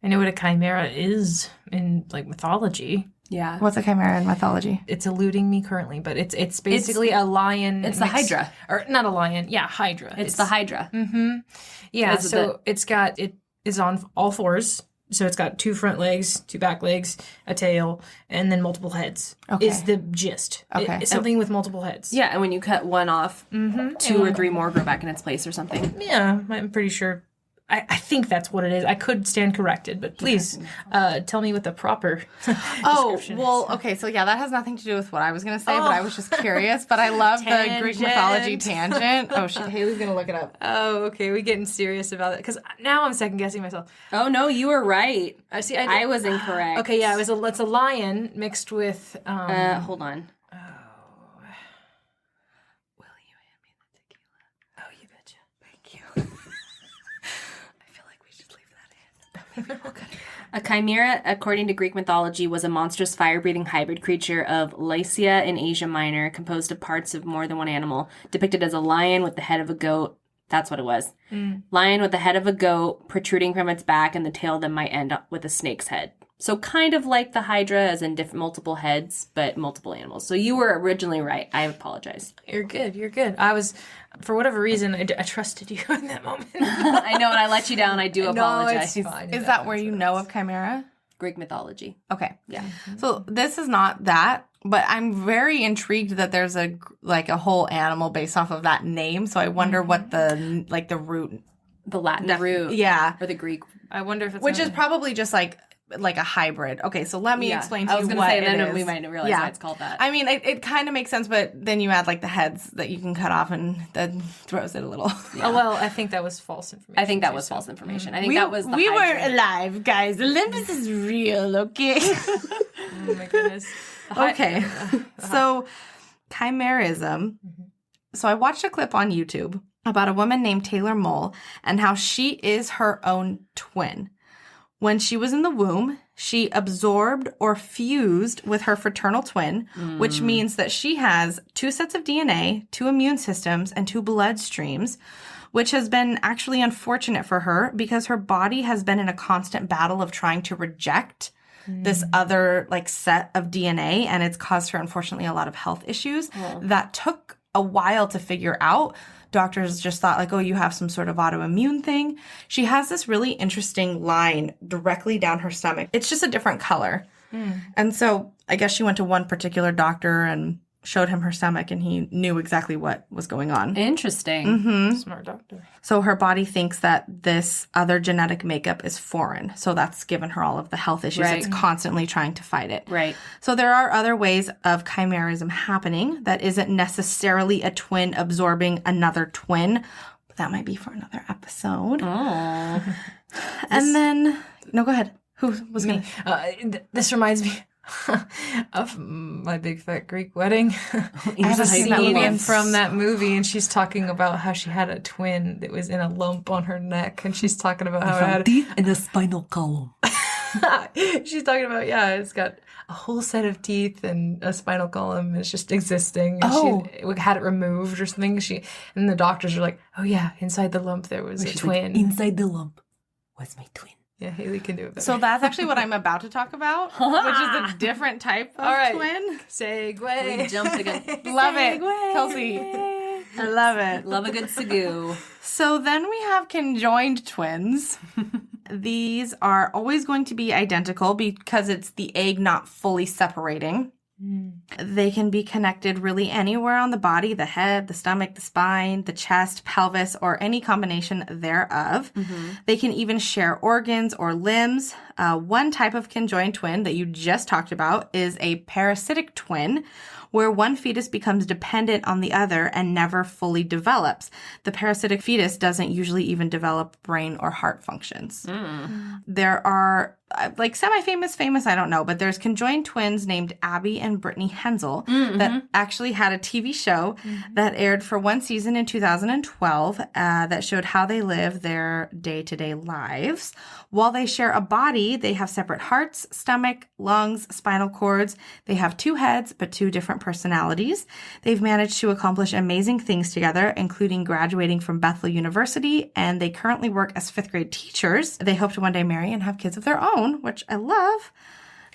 I know what a chimera is in like mythology. Yeah. What's a chimera in mythology? It's eluding me currently, but it's basically a lion. It's the Hydra. Or not a lion. Yeah, Hydra. It's the Hydra. Yeah, Is it so it is on all fours. So it's got two front legs, two back legs, a tail, and then multiple heads. Okay. Is the gist. Okay. It's something with multiple heads. Yeah, and when you cut one off, two or three more grow back in its place or something. Yeah, I'm pretty sure. I think that's what it is. I could stand corrected, but please tell me what the proper description is. Okay, so yeah, that has nothing to do with what I was going to say, but I was just curious. But I love the Greek mythology tangent. Oh, Haley's going to look it up. Oh, okay. We're getting serious about it because now I'm second guessing myself. Oh, no, you were right. See, I was incorrect. Okay, yeah, it's a lion mixed with. Hold on. Will you hand me the tequila? Oh, you betcha. Thank you. I feel like we should leave that in. A chimera, according to Greek mythology, was a monstrous fire-breathing hybrid creature of Lycia in Asia Minor, composed of parts of more than one animal, depicted as a lion with the head of a goat. That's what it was. Lion with the head of a goat protruding from its back, and the tail that might end up with a snake's head. So kind of like the Hydra, as in multiple heads, but multiple animals. So you were originally right. I apologize. You're good. You're good. I was, for whatever reason, I trusted you in that moment. I know, and I let you down. I do apologize. No, it's fine. Is that where you know of chimera? Greek mythology. Okay. Yeah. So this is not that, but I'm very intrigued that there's a whole animal based off of that name. So I wonder what the root. The Latin root. Yeah. Or the Greek. I wonder if it's Which is probably just like a hybrid. Okay, so let me explain to you I was what going to say, it then is. we might realize why it's called that. I mean, it kind of makes sense, but then you add like the heads that you can cut off, and that throws it a little. Oh, well, I think that was false information. I think that was false information. I think that was the we Hydra. were alive, guys. Olympus is real, okay? Oh my goodness. Okay, so chimerism. So I watched a clip on YouTube about a woman named Taylor Mole and how she is her own twin. When she was in the womb, she absorbed or fused with her fraternal twin, which means that she has 2 sets of DNA, 2 immune systems, and 2 blood streams, which has been actually unfortunate for her because her body has been in a constant battle of trying to reject this other like set of DNA, and it's caused her, unfortunately, a lot of health issues that took a while to figure out. Doctors just thought like, oh, you have some sort of autoimmune thing. She has this really interesting line directly down her stomach. It's just a different color. And so I guess she went to one particular doctor and showed him her stomach, and he knew exactly what was going on. Interesting. Smart doctor. So her body thinks that this other genetic makeup is foreign. So that's given her all of the health issues. Right. It's constantly trying to fight it. Right. So there are other ways of chimerism happening that isn't necessarily a twin absorbing another twin. But that might be for another episode. Oh. And then, no, go ahead. Who was going Me. This reminds me of My Big Fat Greek Wedding. I haven't seen that one. From that movie, and she's talking about how she had a twin that was in a lump on her neck, and she's talking about how it had teeth in the spinal column. she's talking about it's got a whole set of teeth and a spinal column is just existing. And she had it removed or something. And the doctors are like, oh yeah, inside the lump there was a twin. Like, inside the lump was my twin. Yeah, Hayley can do it better. So that's actually what I'm about to talk about, which is a different type of twin. Segue. We jumped again. Love it. Kelsey. I love it. Love a good sagoo. So then we have conjoined twins. These are always going to be identical because it's the egg not fully separating. They can be connected really anywhere on the body, the head, the stomach, the spine, the chest, pelvis, or any combination thereof. They can even share organs or limbs. One type of conjoined twin that you just talked about is a parasitic twin, where one fetus becomes dependent on the other and never fully develops. The parasitic fetus doesn't usually even develop brain or heart functions. There are like semi-famous, I don't know, but there's conjoined twins named Abby and Brittany Hensel that actually had a TV show that aired for one season in 2012 that showed how they live their day-to-day lives. While they share a body, they have separate hearts, stomach, lungs, spinal cords. They have two heads, but two different personalities. They've managed to accomplish amazing things together, including graduating from Bethel University, and they currently work as 5th grade teachers. They hope to one day marry and have kids of their own, which I love.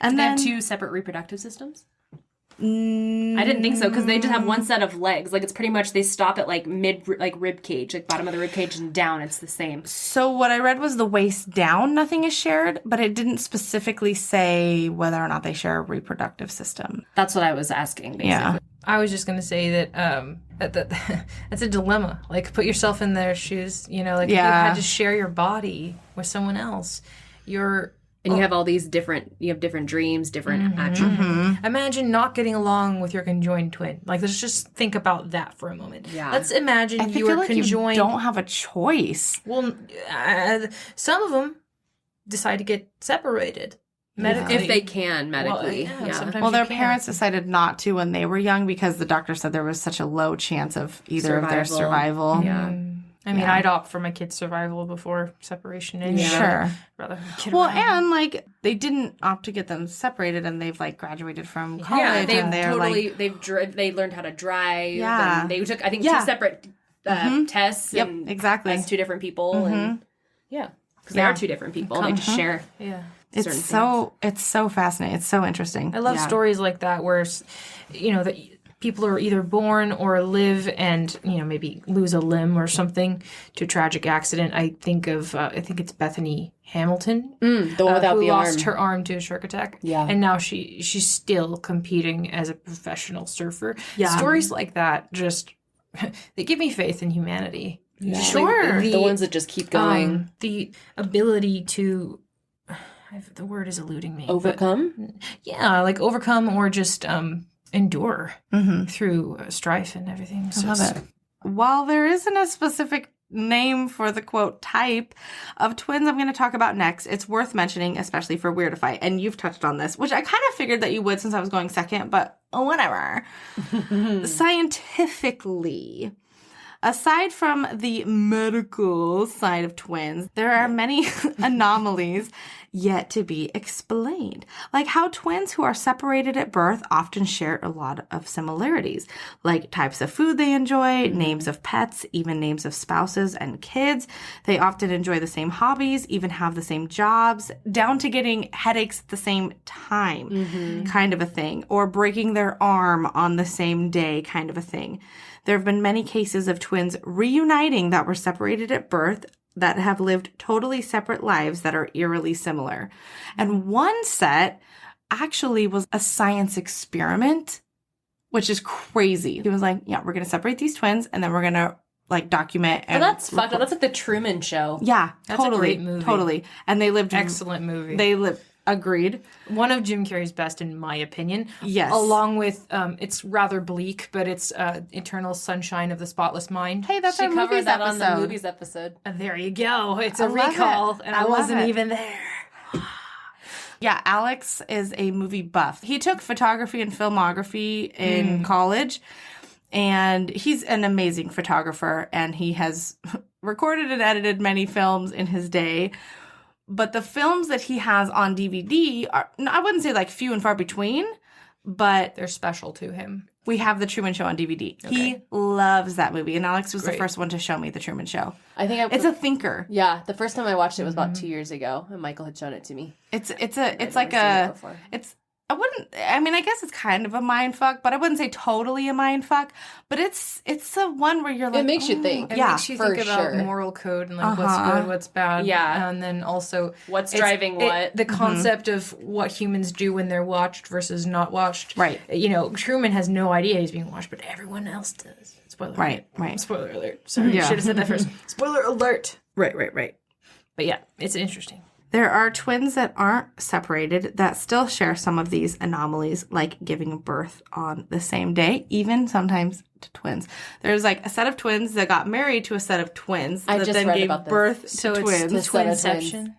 And They then have two separate reproductive systems? I didn't think so, because they just have one set of legs. Like, it's pretty much they stop at like rib cage, like bottom of the rib cage and down. It's the same. So what I read was the waist down, nothing is shared, but it didn't specifically say whether or not they share a reproductive system. That's what I was asking, basically. Yeah. I was just going to say that that's a dilemma. Like, put yourself in their shoes, if you had to share your body with someone else, And you have all these different dreams, different attributes. Imagine not getting along with your conjoined twin. Like, let's just think about that for a moment. Yeah. Let's imagine I you feel were like conjoined. you don't have a choice. Well, some of them decide to get separated medically. If they can, medically. Well, sometimes Well, you their can't. parents decided not to when they were young because the doctor said there was such a low chance of either of their survival. Yeah. I mean, I'd opt for my kid's survival before separation. And Sure. Rather than kid Well, around. and like they didn't opt to get them separated, and they've like graduated from college, Yeah, they've and they're totally like, they learned how to drive. Yeah. And they took, I think, Yeah. two separate tests. Yep, and exactly. As two different people, and because they Yeah. are two different people. They just share. Yeah. certain It's so fascinating. It's so interesting. I love stories like that where, that people are either born or live and, maybe lose a limb or something to a tragic accident. I think of, I think it's Bethany Hamilton. The one without who the arm. lost her arm to a shark attack. Yeah. And now she's still competing as a professional surfer. Yeah. Stories like that just, they give me faith in humanity. Yeah. Sure. The ones that just keep going. The ability to, the word is eluding me. but- Overcome? yeah, like overcome or just endure through strife and everything. So I love it. While there isn't a specific name for the quote type of twins I'm going to talk about next, it's worth mentioning, especially for Weirdify. And you've touched on this, which I kind of figured that you would since I was going second, but whatever. Scientifically, aside from the medical side of twins, there are many anomalies yet to be explained. Like how twins who are separated at birth often share a lot of similarities, like types of food they enjoy, names of pets, even names of spouses and kids. They often enjoy the same hobbies, even have the same jobs, down to getting headaches at the same time, kind of a thing, or breaking their arm on the same day, kind of a thing. There have been many cases of twins reuniting that were separated at birth that have lived totally separate lives that are eerily similar. And one set actually was a science experiment, which is crazy. He was like, yeah, we're going to separate these twins and then we're going to like document. And that's fucked up. That's like the Truman Show. Yeah, That's a great movie. Totally. And they lived. Excellent movie. They lived. Agreed. One of Jim Carrey's best, in my opinion. Yes. Along with, it's rather bleak, but it's Eternal Sunshine of the Spotless Mind. Hey, that's She our covered movies that episode. on the movies episode. There you go. It's I a love recall, it. and I I love wasn't it. even there. Yeah, Alex is a movie buff. He took photography and filmography in college, and he's an amazing photographer, and he has recorded and edited many films in his day. But the films that he has on DVD are, I wouldn't say like few and far between, but They're special to him. we have The Truman Show on DVD. Okay. He loves that movie, and Alex was Great. the first one to show me The Truman Show. I think It's a thinker. yeah. The first time I watched it was about 2 years ago, and Michael had shown it to me. It's like I'd never seen it before. I guess it's kind of a mind fuck, but I wouldn't say totally a mind fuck. But it's the one where you're like, makes you think. It Yeah, makes you for think about sure. moral code and like what's Uh-huh. good, what's bad. Yeah. And then also What's it's- driving what? the concept of what humans do when they're watched versus not watched. Right. You know, Truman has no idea he's being watched, but everyone else does. Spoiler Right, alert. right. Spoiler alert. Sorry, Yeah. should have said that first. Spoiler alert. right. But yeah, it's interesting. There are twins that aren't separated that still share some of these anomalies, like giving birth on the same day, even sometimes to twins. There's like a set of twins that got married to a set of twins I that just then read gave about this. birth So to it's twins. the set of twinception.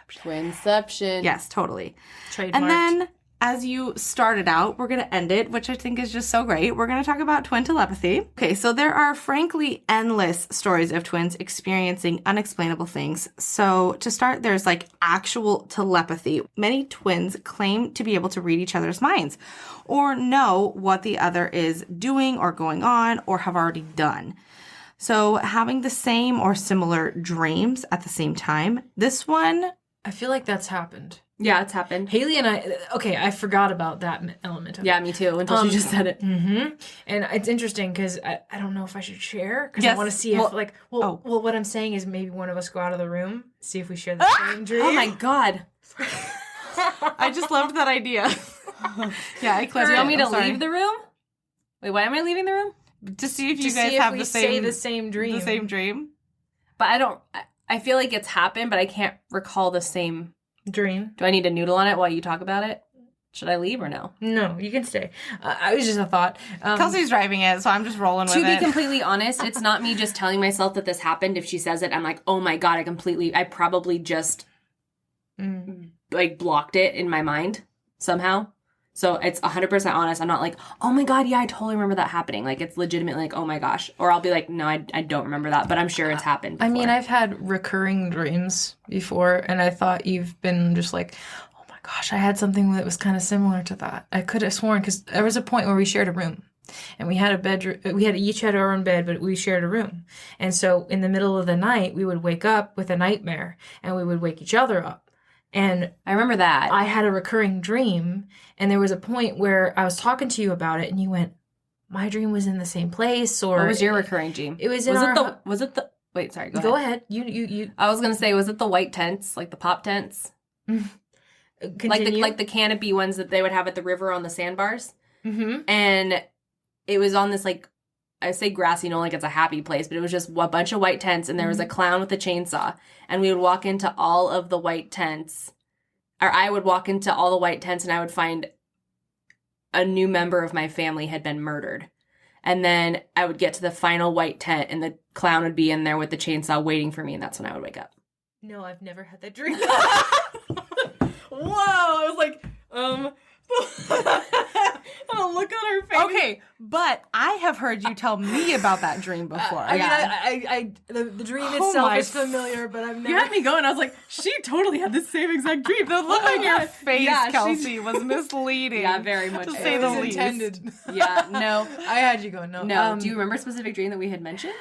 Twinception. Yes, totally. Trademarked. And then as you started out, we're going to end it, which I think is just so great. We're going to talk about twin telepathy. Okay, so there are frankly endless stories of twins experiencing unexplainable things. So to start, there's like actual telepathy. Many twins claim to be able to read each other's minds or know what the other is doing or going on or have already done. So having the same or similar dreams at the same time. This one, I feel like that's happened. Yeah, it's happened. Haley and I, okay, I forgot about that element of it. Yeah, me too. Until she just said it. Mm-hmm. And it's interesting because I don't know if I should share because I Yes. want to see if well, what I'm saying is maybe one of us go out of the room, see if we share the same dream. Oh my god. I just loved that idea. Yeah, I clicked Do you it. want me to I'm sorry. leave the room? Wait, why am I leaving the room? To see if you To guys see if have we the say same the same dream. The same dream. But I don't. I feel like it's happened, but I can't recall the same. dream. Do I need to noodle on it while you talk about it? Should I leave or no? No, you can stay. I was just a thought. Kelsey's driving it, so I'm just rolling with To be it. completely honest, it's not me just telling myself that this happened. If she says it, I'm like, oh my god, I probably just like blocked it in my mind somehow. So it's 100% honest. I'm not like, oh my god, yeah, I totally remember that happening. Like it's legitimately like, oh my gosh. Or I'll be like, no, I don't remember that, but I'm sure it's happened before. I mean, I've had recurring dreams before, and I thought you've been just like, oh my gosh, I had something that was kind of similar to that. I could have sworn because there was a point where we shared a room. And we had a bedroom. Each had our own bed, but we shared a room. And so in the middle of the night, we would wake up with a nightmare, and we would wake each other up. And I remember that. I had a recurring dream, and there was a point where I was talking to you about it, and you went, "My dream was in the same place." Or what was your recurring dream? It was in our. Was it the? Wait, sorry. Go ahead. You. I was gonna say, was it the white tents, like the pop tents, Continue. like the canopy ones that they would have at the river on the sandbars? Mm-hmm. And it was on this like, I say grassy, like it's a happy place, but it was just a bunch of white tents, and there was a clown with a chainsaw, and we would walk into all of the white tents, or I would walk into all the white tents, and I would find a new member of my family had been murdered. And then I would get to the final white tent, and the clown would be in there with the chainsaw waiting for me, and that's when I would wake up. No, I've never had that dream. Whoa! I was like, And a look on her face. Okay, but I have heard you tell me about that dream before. The dream Oh itself my is familiar, but I've never. You had me going. I was like, she totally had the same exact dream. The look on your face, Yeah, Kelsey, was misleading. Yeah, very much To so. say It the was least. intended. Yeah, no. I had you going. No, No. Do you remember a specific dream that we had mentioned?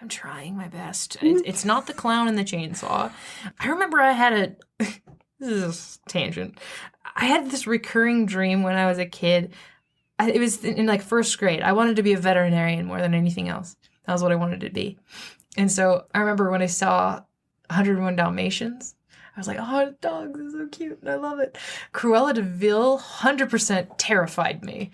I'm trying my best. It's not the clown and the chainsaw. I remember I had a. This is a tangent. I had this recurring dream when I was a kid. It was in like first grade. I wanted to be a veterinarian more than anything else. That was what I wanted to be. And so I remember when I saw 101 Dalmatians, I was like, oh, dogs are so cute and I love it. Cruella de Vil 100% terrified me.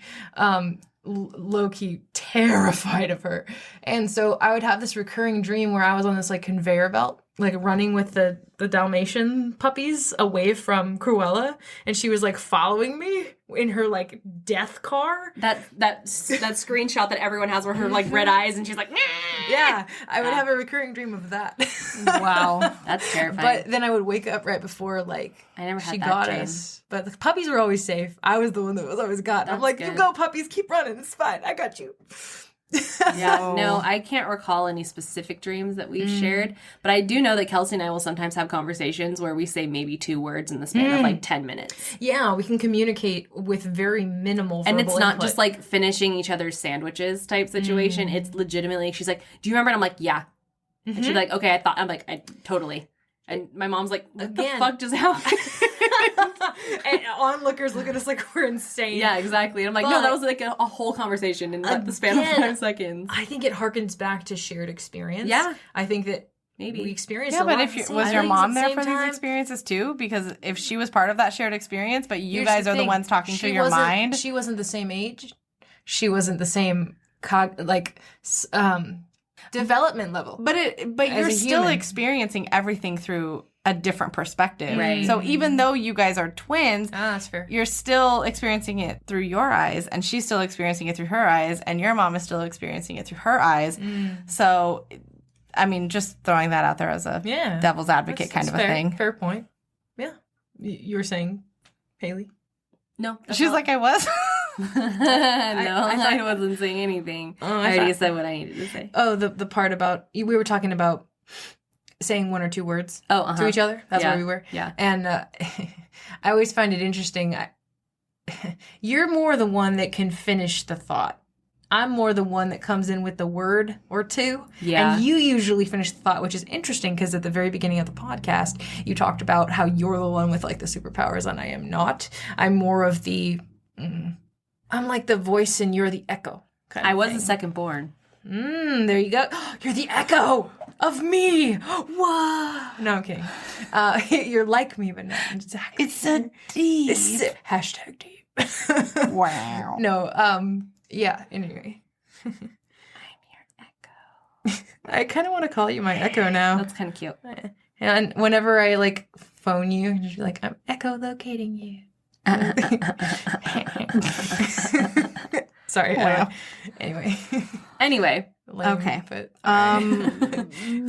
Low-key terrified of her. And so I would have this recurring dream where I was on this like conveyor belt, like running with the Dalmatian puppies away from Cruella, and she was like following me in her like death car. That screenshot that everyone has where her like red eyes and she's like, nah! Yeah, I would have a recurring dream of that. Wow, that's terrifying. But then I would wake up right before like I never had she that got dream. us. But the puppies were always safe. I was the one that was always gotten. I'm That's like, you good. go puppies, keep running. It's fine. I got you. Yeah, no, I can't recall any specific dreams that we've shared, but I do know that Kelsey and I will sometimes have conversations where we say maybe 2 words in the span of like 10 minutes. Yeah, we can communicate with very minimal verbal And it's not input. just like finishing each other's sandwiches type situation. It's legitimately, she's like, do you remember? And I'm like, yeah. And she's like, okay, I'm like, I totally. And my mom's like, what the Again. fuck just happened? And onlookers look at us like we're insane. Yeah, exactly. And I'm like, no, But- that was like a whole conversation in like, the span of Again, 5 seconds. I think it harkens back to shared experience. Yeah. I think that Maybe. we experienced Yeah, a but lot if of you, the same was your things mom at the there same for these time. experiences too? Because if she was part of that shared experience, but you Here's guys the are the thing. ones talking She through your wasn't- mind. She wasn't the same age. She wasn't the same development level. But As you're a still human. experiencing everything through a different perspective. Right. So even though you guys are twins, That's fair. you're still experiencing it through your eyes, and she's still experiencing it through her eyes, and your mom is still experiencing it through her eyes. So, I mean, just throwing that out there as a Yeah. devil's advocate kind of That's a fair. thing. Fair point. Yeah. You were saying, Hayley? No. that's She's not- like, I was. no, I thought- I wasn't saying anything. Oh, I already said what I needed to say. Oh, the part about we were talking about saying 1 or 2 words Oh, to each other. That's Yeah. where we were. Yeah. And I always find it interesting. You're more the one that can finish the thought. I'm more the one that comes in with the word or 2. Yeah. And you usually finish the thought, which is interesting because at the very beginning of the podcast, you talked about how you're the one with like the superpowers and I am not. I'm more of the, I'm like the voice and you're the echo. Kind I of was thing. the second born. There you go. You're the echo of me. Whoa. No, I'm kidding. You're like me, but not exactly. It's a D. It's hashtag deep. Wow. No, yeah, anyway. I'm your echo. I kind of want to call you my echo now. That's kind of cute. And whenever I like phone you, you're just like, I'm echolocating you. Sorry. Wow. Anyway. Anyway, Lame, Okay. But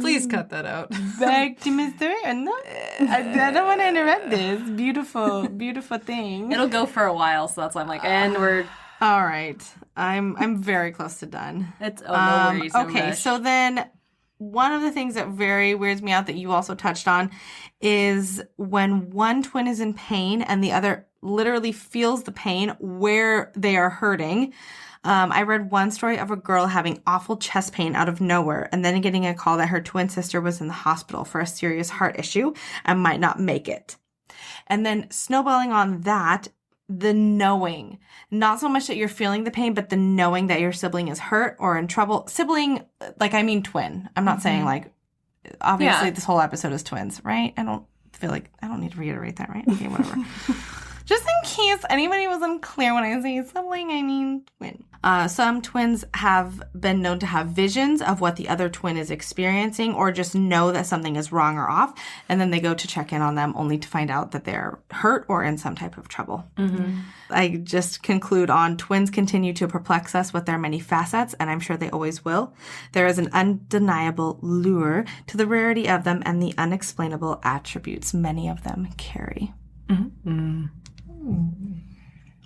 please cut that out. Back to Mr. No, I don't want to interrupt this beautiful, beautiful thing. it'll go for a while, so that's why I'm like, and we're All right, I'm very close to done. it's no worries. No Okay, rush. so then one of the things that very weirds me out that you also touched on is when one twin is in pain and the other literally feels the pain where they are hurting. I read one story of a girl having awful chest pain out of nowhere and then getting a call that her twin sister was in the hospital for a serious heart issue and might not make it. And then snowballing on that, the knowing, not so much that you're feeling the pain, but the knowing that your sibling is hurt or in trouble. Sibling, like I mean twin. I'm not saying like, obviously Yeah. this whole episode is twins, right? I don't feel like, I don't need to reiterate that, right? Okay, whatever. Just in case anybody was unclear when I say sibling, I mean twin. Some twins have been known to have visions of what the other twin is experiencing or just know that something is wrong or off, and then they go to check in on them only to find out that they're hurt or in some type of trouble. I just conclude on twins continue to perplex us with their many facets, and I'm sure they always will. There is an undeniable lure to the rarity of them and the unexplainable attributes many of them carry.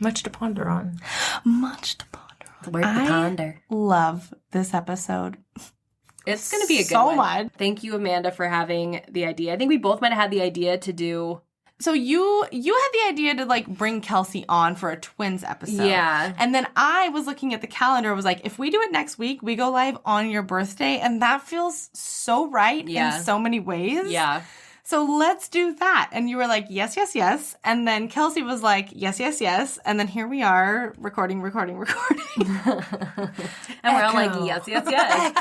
Much to ponder on. Much to ponder on. Word to ponder. Love this episode. It's going to be a good so one. much. Thank you, Amanda, for having the idea. I think we both might have had the idea to do... So you had the idea to like bring Kelsey on for a twins episode. Yeah. And then I was looking at the calendar, was like, if we do it next week, we go live on your birthday. And that feels so right in so many ways. Yeah. So let's do that. And you were like, yes, yes, yes. And then Kelsey was like, yes, yes, yes. And then here we are recording. And we're all like, yes, yes, yes.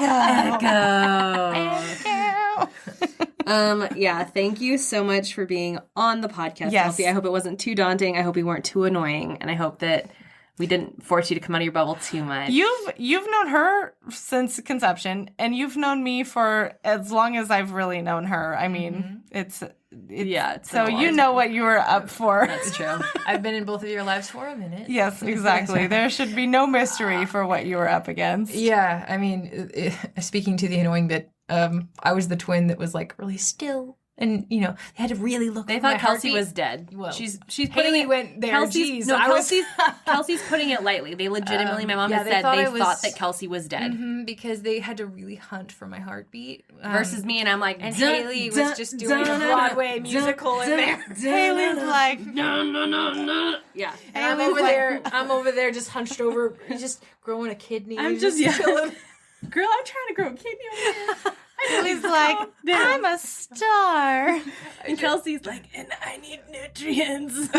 Echo. Yeah, thank you so much for being on the podcast, Yes. Kelsey. I hope it wasn't too daunting. I hope we weren't too annoying. And I hope that we didn't force you to come out of your bubble too much. You've known her since conception, and you've known me for as long as I've really known her. I mean, it's yeah. so you know what you were up for. That's true. I've been in both of your lives for a minute. Yes, exactly. There should be no mystery for what you were up against. Yeah, I mean, speaking to the annoying bit, I was the twin that was like really still, and they had to really look. They for thought my Kelsey heartbeat. was dead. Well, she's putting Hayley it, went there. Kelsey's, Jeez, no, I was- Kelsey's putting it lightly. They legitimately, my mom yeah, has they said thought they I was- thought that Kelsey was dead. because they had to really hunt for my heartbeat Versus me, and I'm like, and dun, Hayley dun, was just doing dun, a Broadway musical in there. Haley's like, yeah. And I'm over there just hunched over, just growing a kidney. I'm just chilling. Girl, I'm trying to grow a kidney over here. Haley's like, I'm a star. And Kelsey's like, and I need nutrients.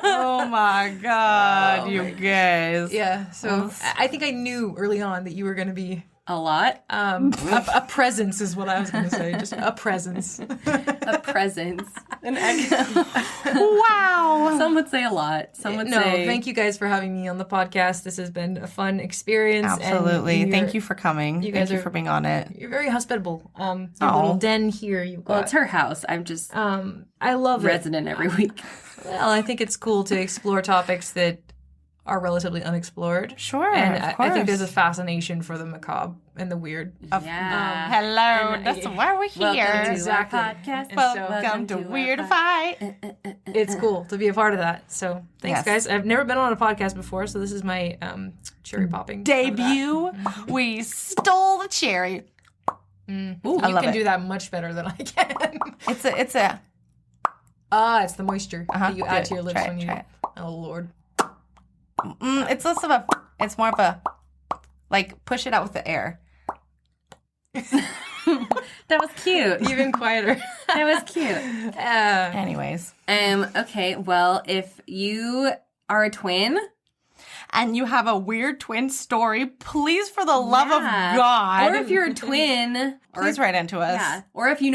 Oh my God, you guys. Yeah, so I think I knew early on that you were going to be A lot. a presence is what I was going to say. Just a presence. A presence. An echo. Wow. Some would say a lot. Some would say... Thank you guys for having me on the podcast. This has been a fun experience. Absolutely. And Thank you for coming. Thank you for being on it. You're very hospitable. Your little den here. You've got. Well, it's her house. I'm just I love resident every week. Well, I think it's cool to explore topics that are relatively unexplored. Sure, And of I think there's a course. fascination for the macabre and the weird. Yeah. Hello, and- that's why we're Welcome here. to Exactly. our podcast. And so- Welcome to our Weirdify. It's cool to be a part of that. So thanks, Yes. guys. I've never been on a podcast before, so this is my cherry popping of that. Debut. We stole the cherry. Ooh, I you love can it. do that much better than I can. It's a. It's the moisture Uh-huh. that you add to your lips Try it, when you. try it. Oh Lord. It's less of a. It's more of a. Like push it out with the air. That was cute. Even quieter. That was cute. Anyways, Okay, well, if you are a twin... and you have a weird twin story, please, for the love of Yeah. God, Or if you're a twin... please write into us. Yeah. Or if you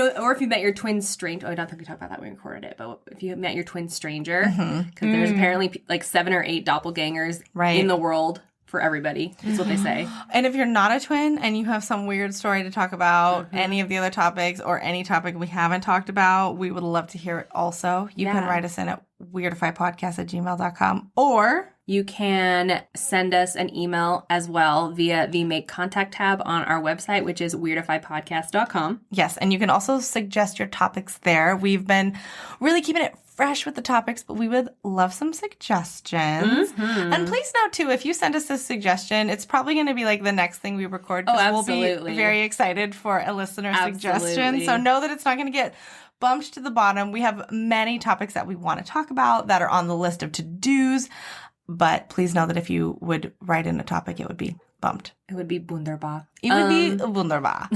met your twin stranger. Oh, I don't think we talked about that when we recorded it, but if you met your twin stranger, because there's apparently like 7 or 8 doppelgangers Right. in the world for everybody. That's what they say. And if you're not a twin and you have some weird story to talk about, any of the other topics or any topic we haven't talked about, we would love to hear it also. You can Yeah. write us in at weirdifypodcast@gmail.com or You can send us an email as well via the Make Contact tab on our website, which is weirdifypodcast.com. yes, and you can also suggest your topics there. We've been really keeping it fresh with the topics, but we would love some suggestions. And please note too, if you send us a suggestion, it's probably going to be like the next thing we record. 'Cause we'll absolutely. be very excited for a listener suggestion. Absolutely. So know that it's not going to get bumped to the bottom. We have many topics that we want to talk about that are on the list of to-dos. But please know that if you would write in a topic, it would be bumped. It would be wunderbar. It would be wunderbar,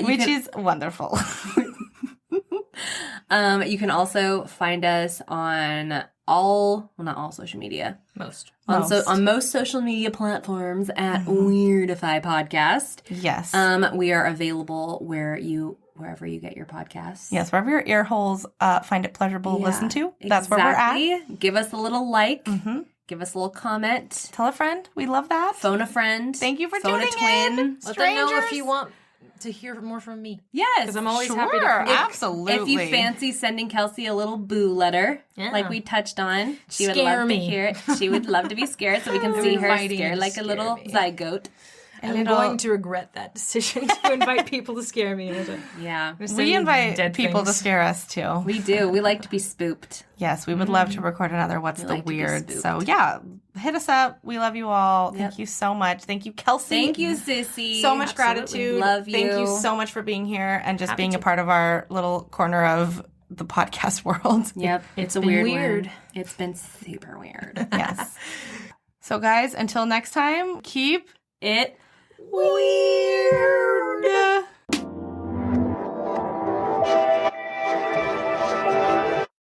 which is wonderful. You can also find us on not all social media. Most. On most social media platforms at Weirdify Podcast. Yes. We are available wherever you get your podcasts. Yes, wherever your ear holes find it pleasurable to Yeah, listen to. That's where we're at. exactly. Give us a little like. Give us a little comment. Tell a friend. We love that. Phone a friend. Thank you for Phone tuning a twin. in. Let them know if Strangers. you want to hear more from me. Yes. Because I'm always Sure, happy to. absolutely. If you fancy sending Kelsey a little boo letter, Yeah. like we touched on, she would Scare love me. to hear it. She would love to be scared so we can see her inviting you scared to like a scare little me. zygote. And I'm going to regret that decision to invite people to scare me. Yeah. we invite people to scare us too. We do. We like to be spooked. Yes, we would love to record another What's the like to be Weird. spooked. So yeah, hit us up. We love you all. Thank you so much. Thank you, Kelsey. Thank you, Sissy. So much Absolutely. gratitude. Love you. Thank you so much for being here and just Happy being a to. part of our little corner of the podcast world. Yep. It's a been weird weird. one. It's been super weird. Yes. So guys, until next time, keep It weird.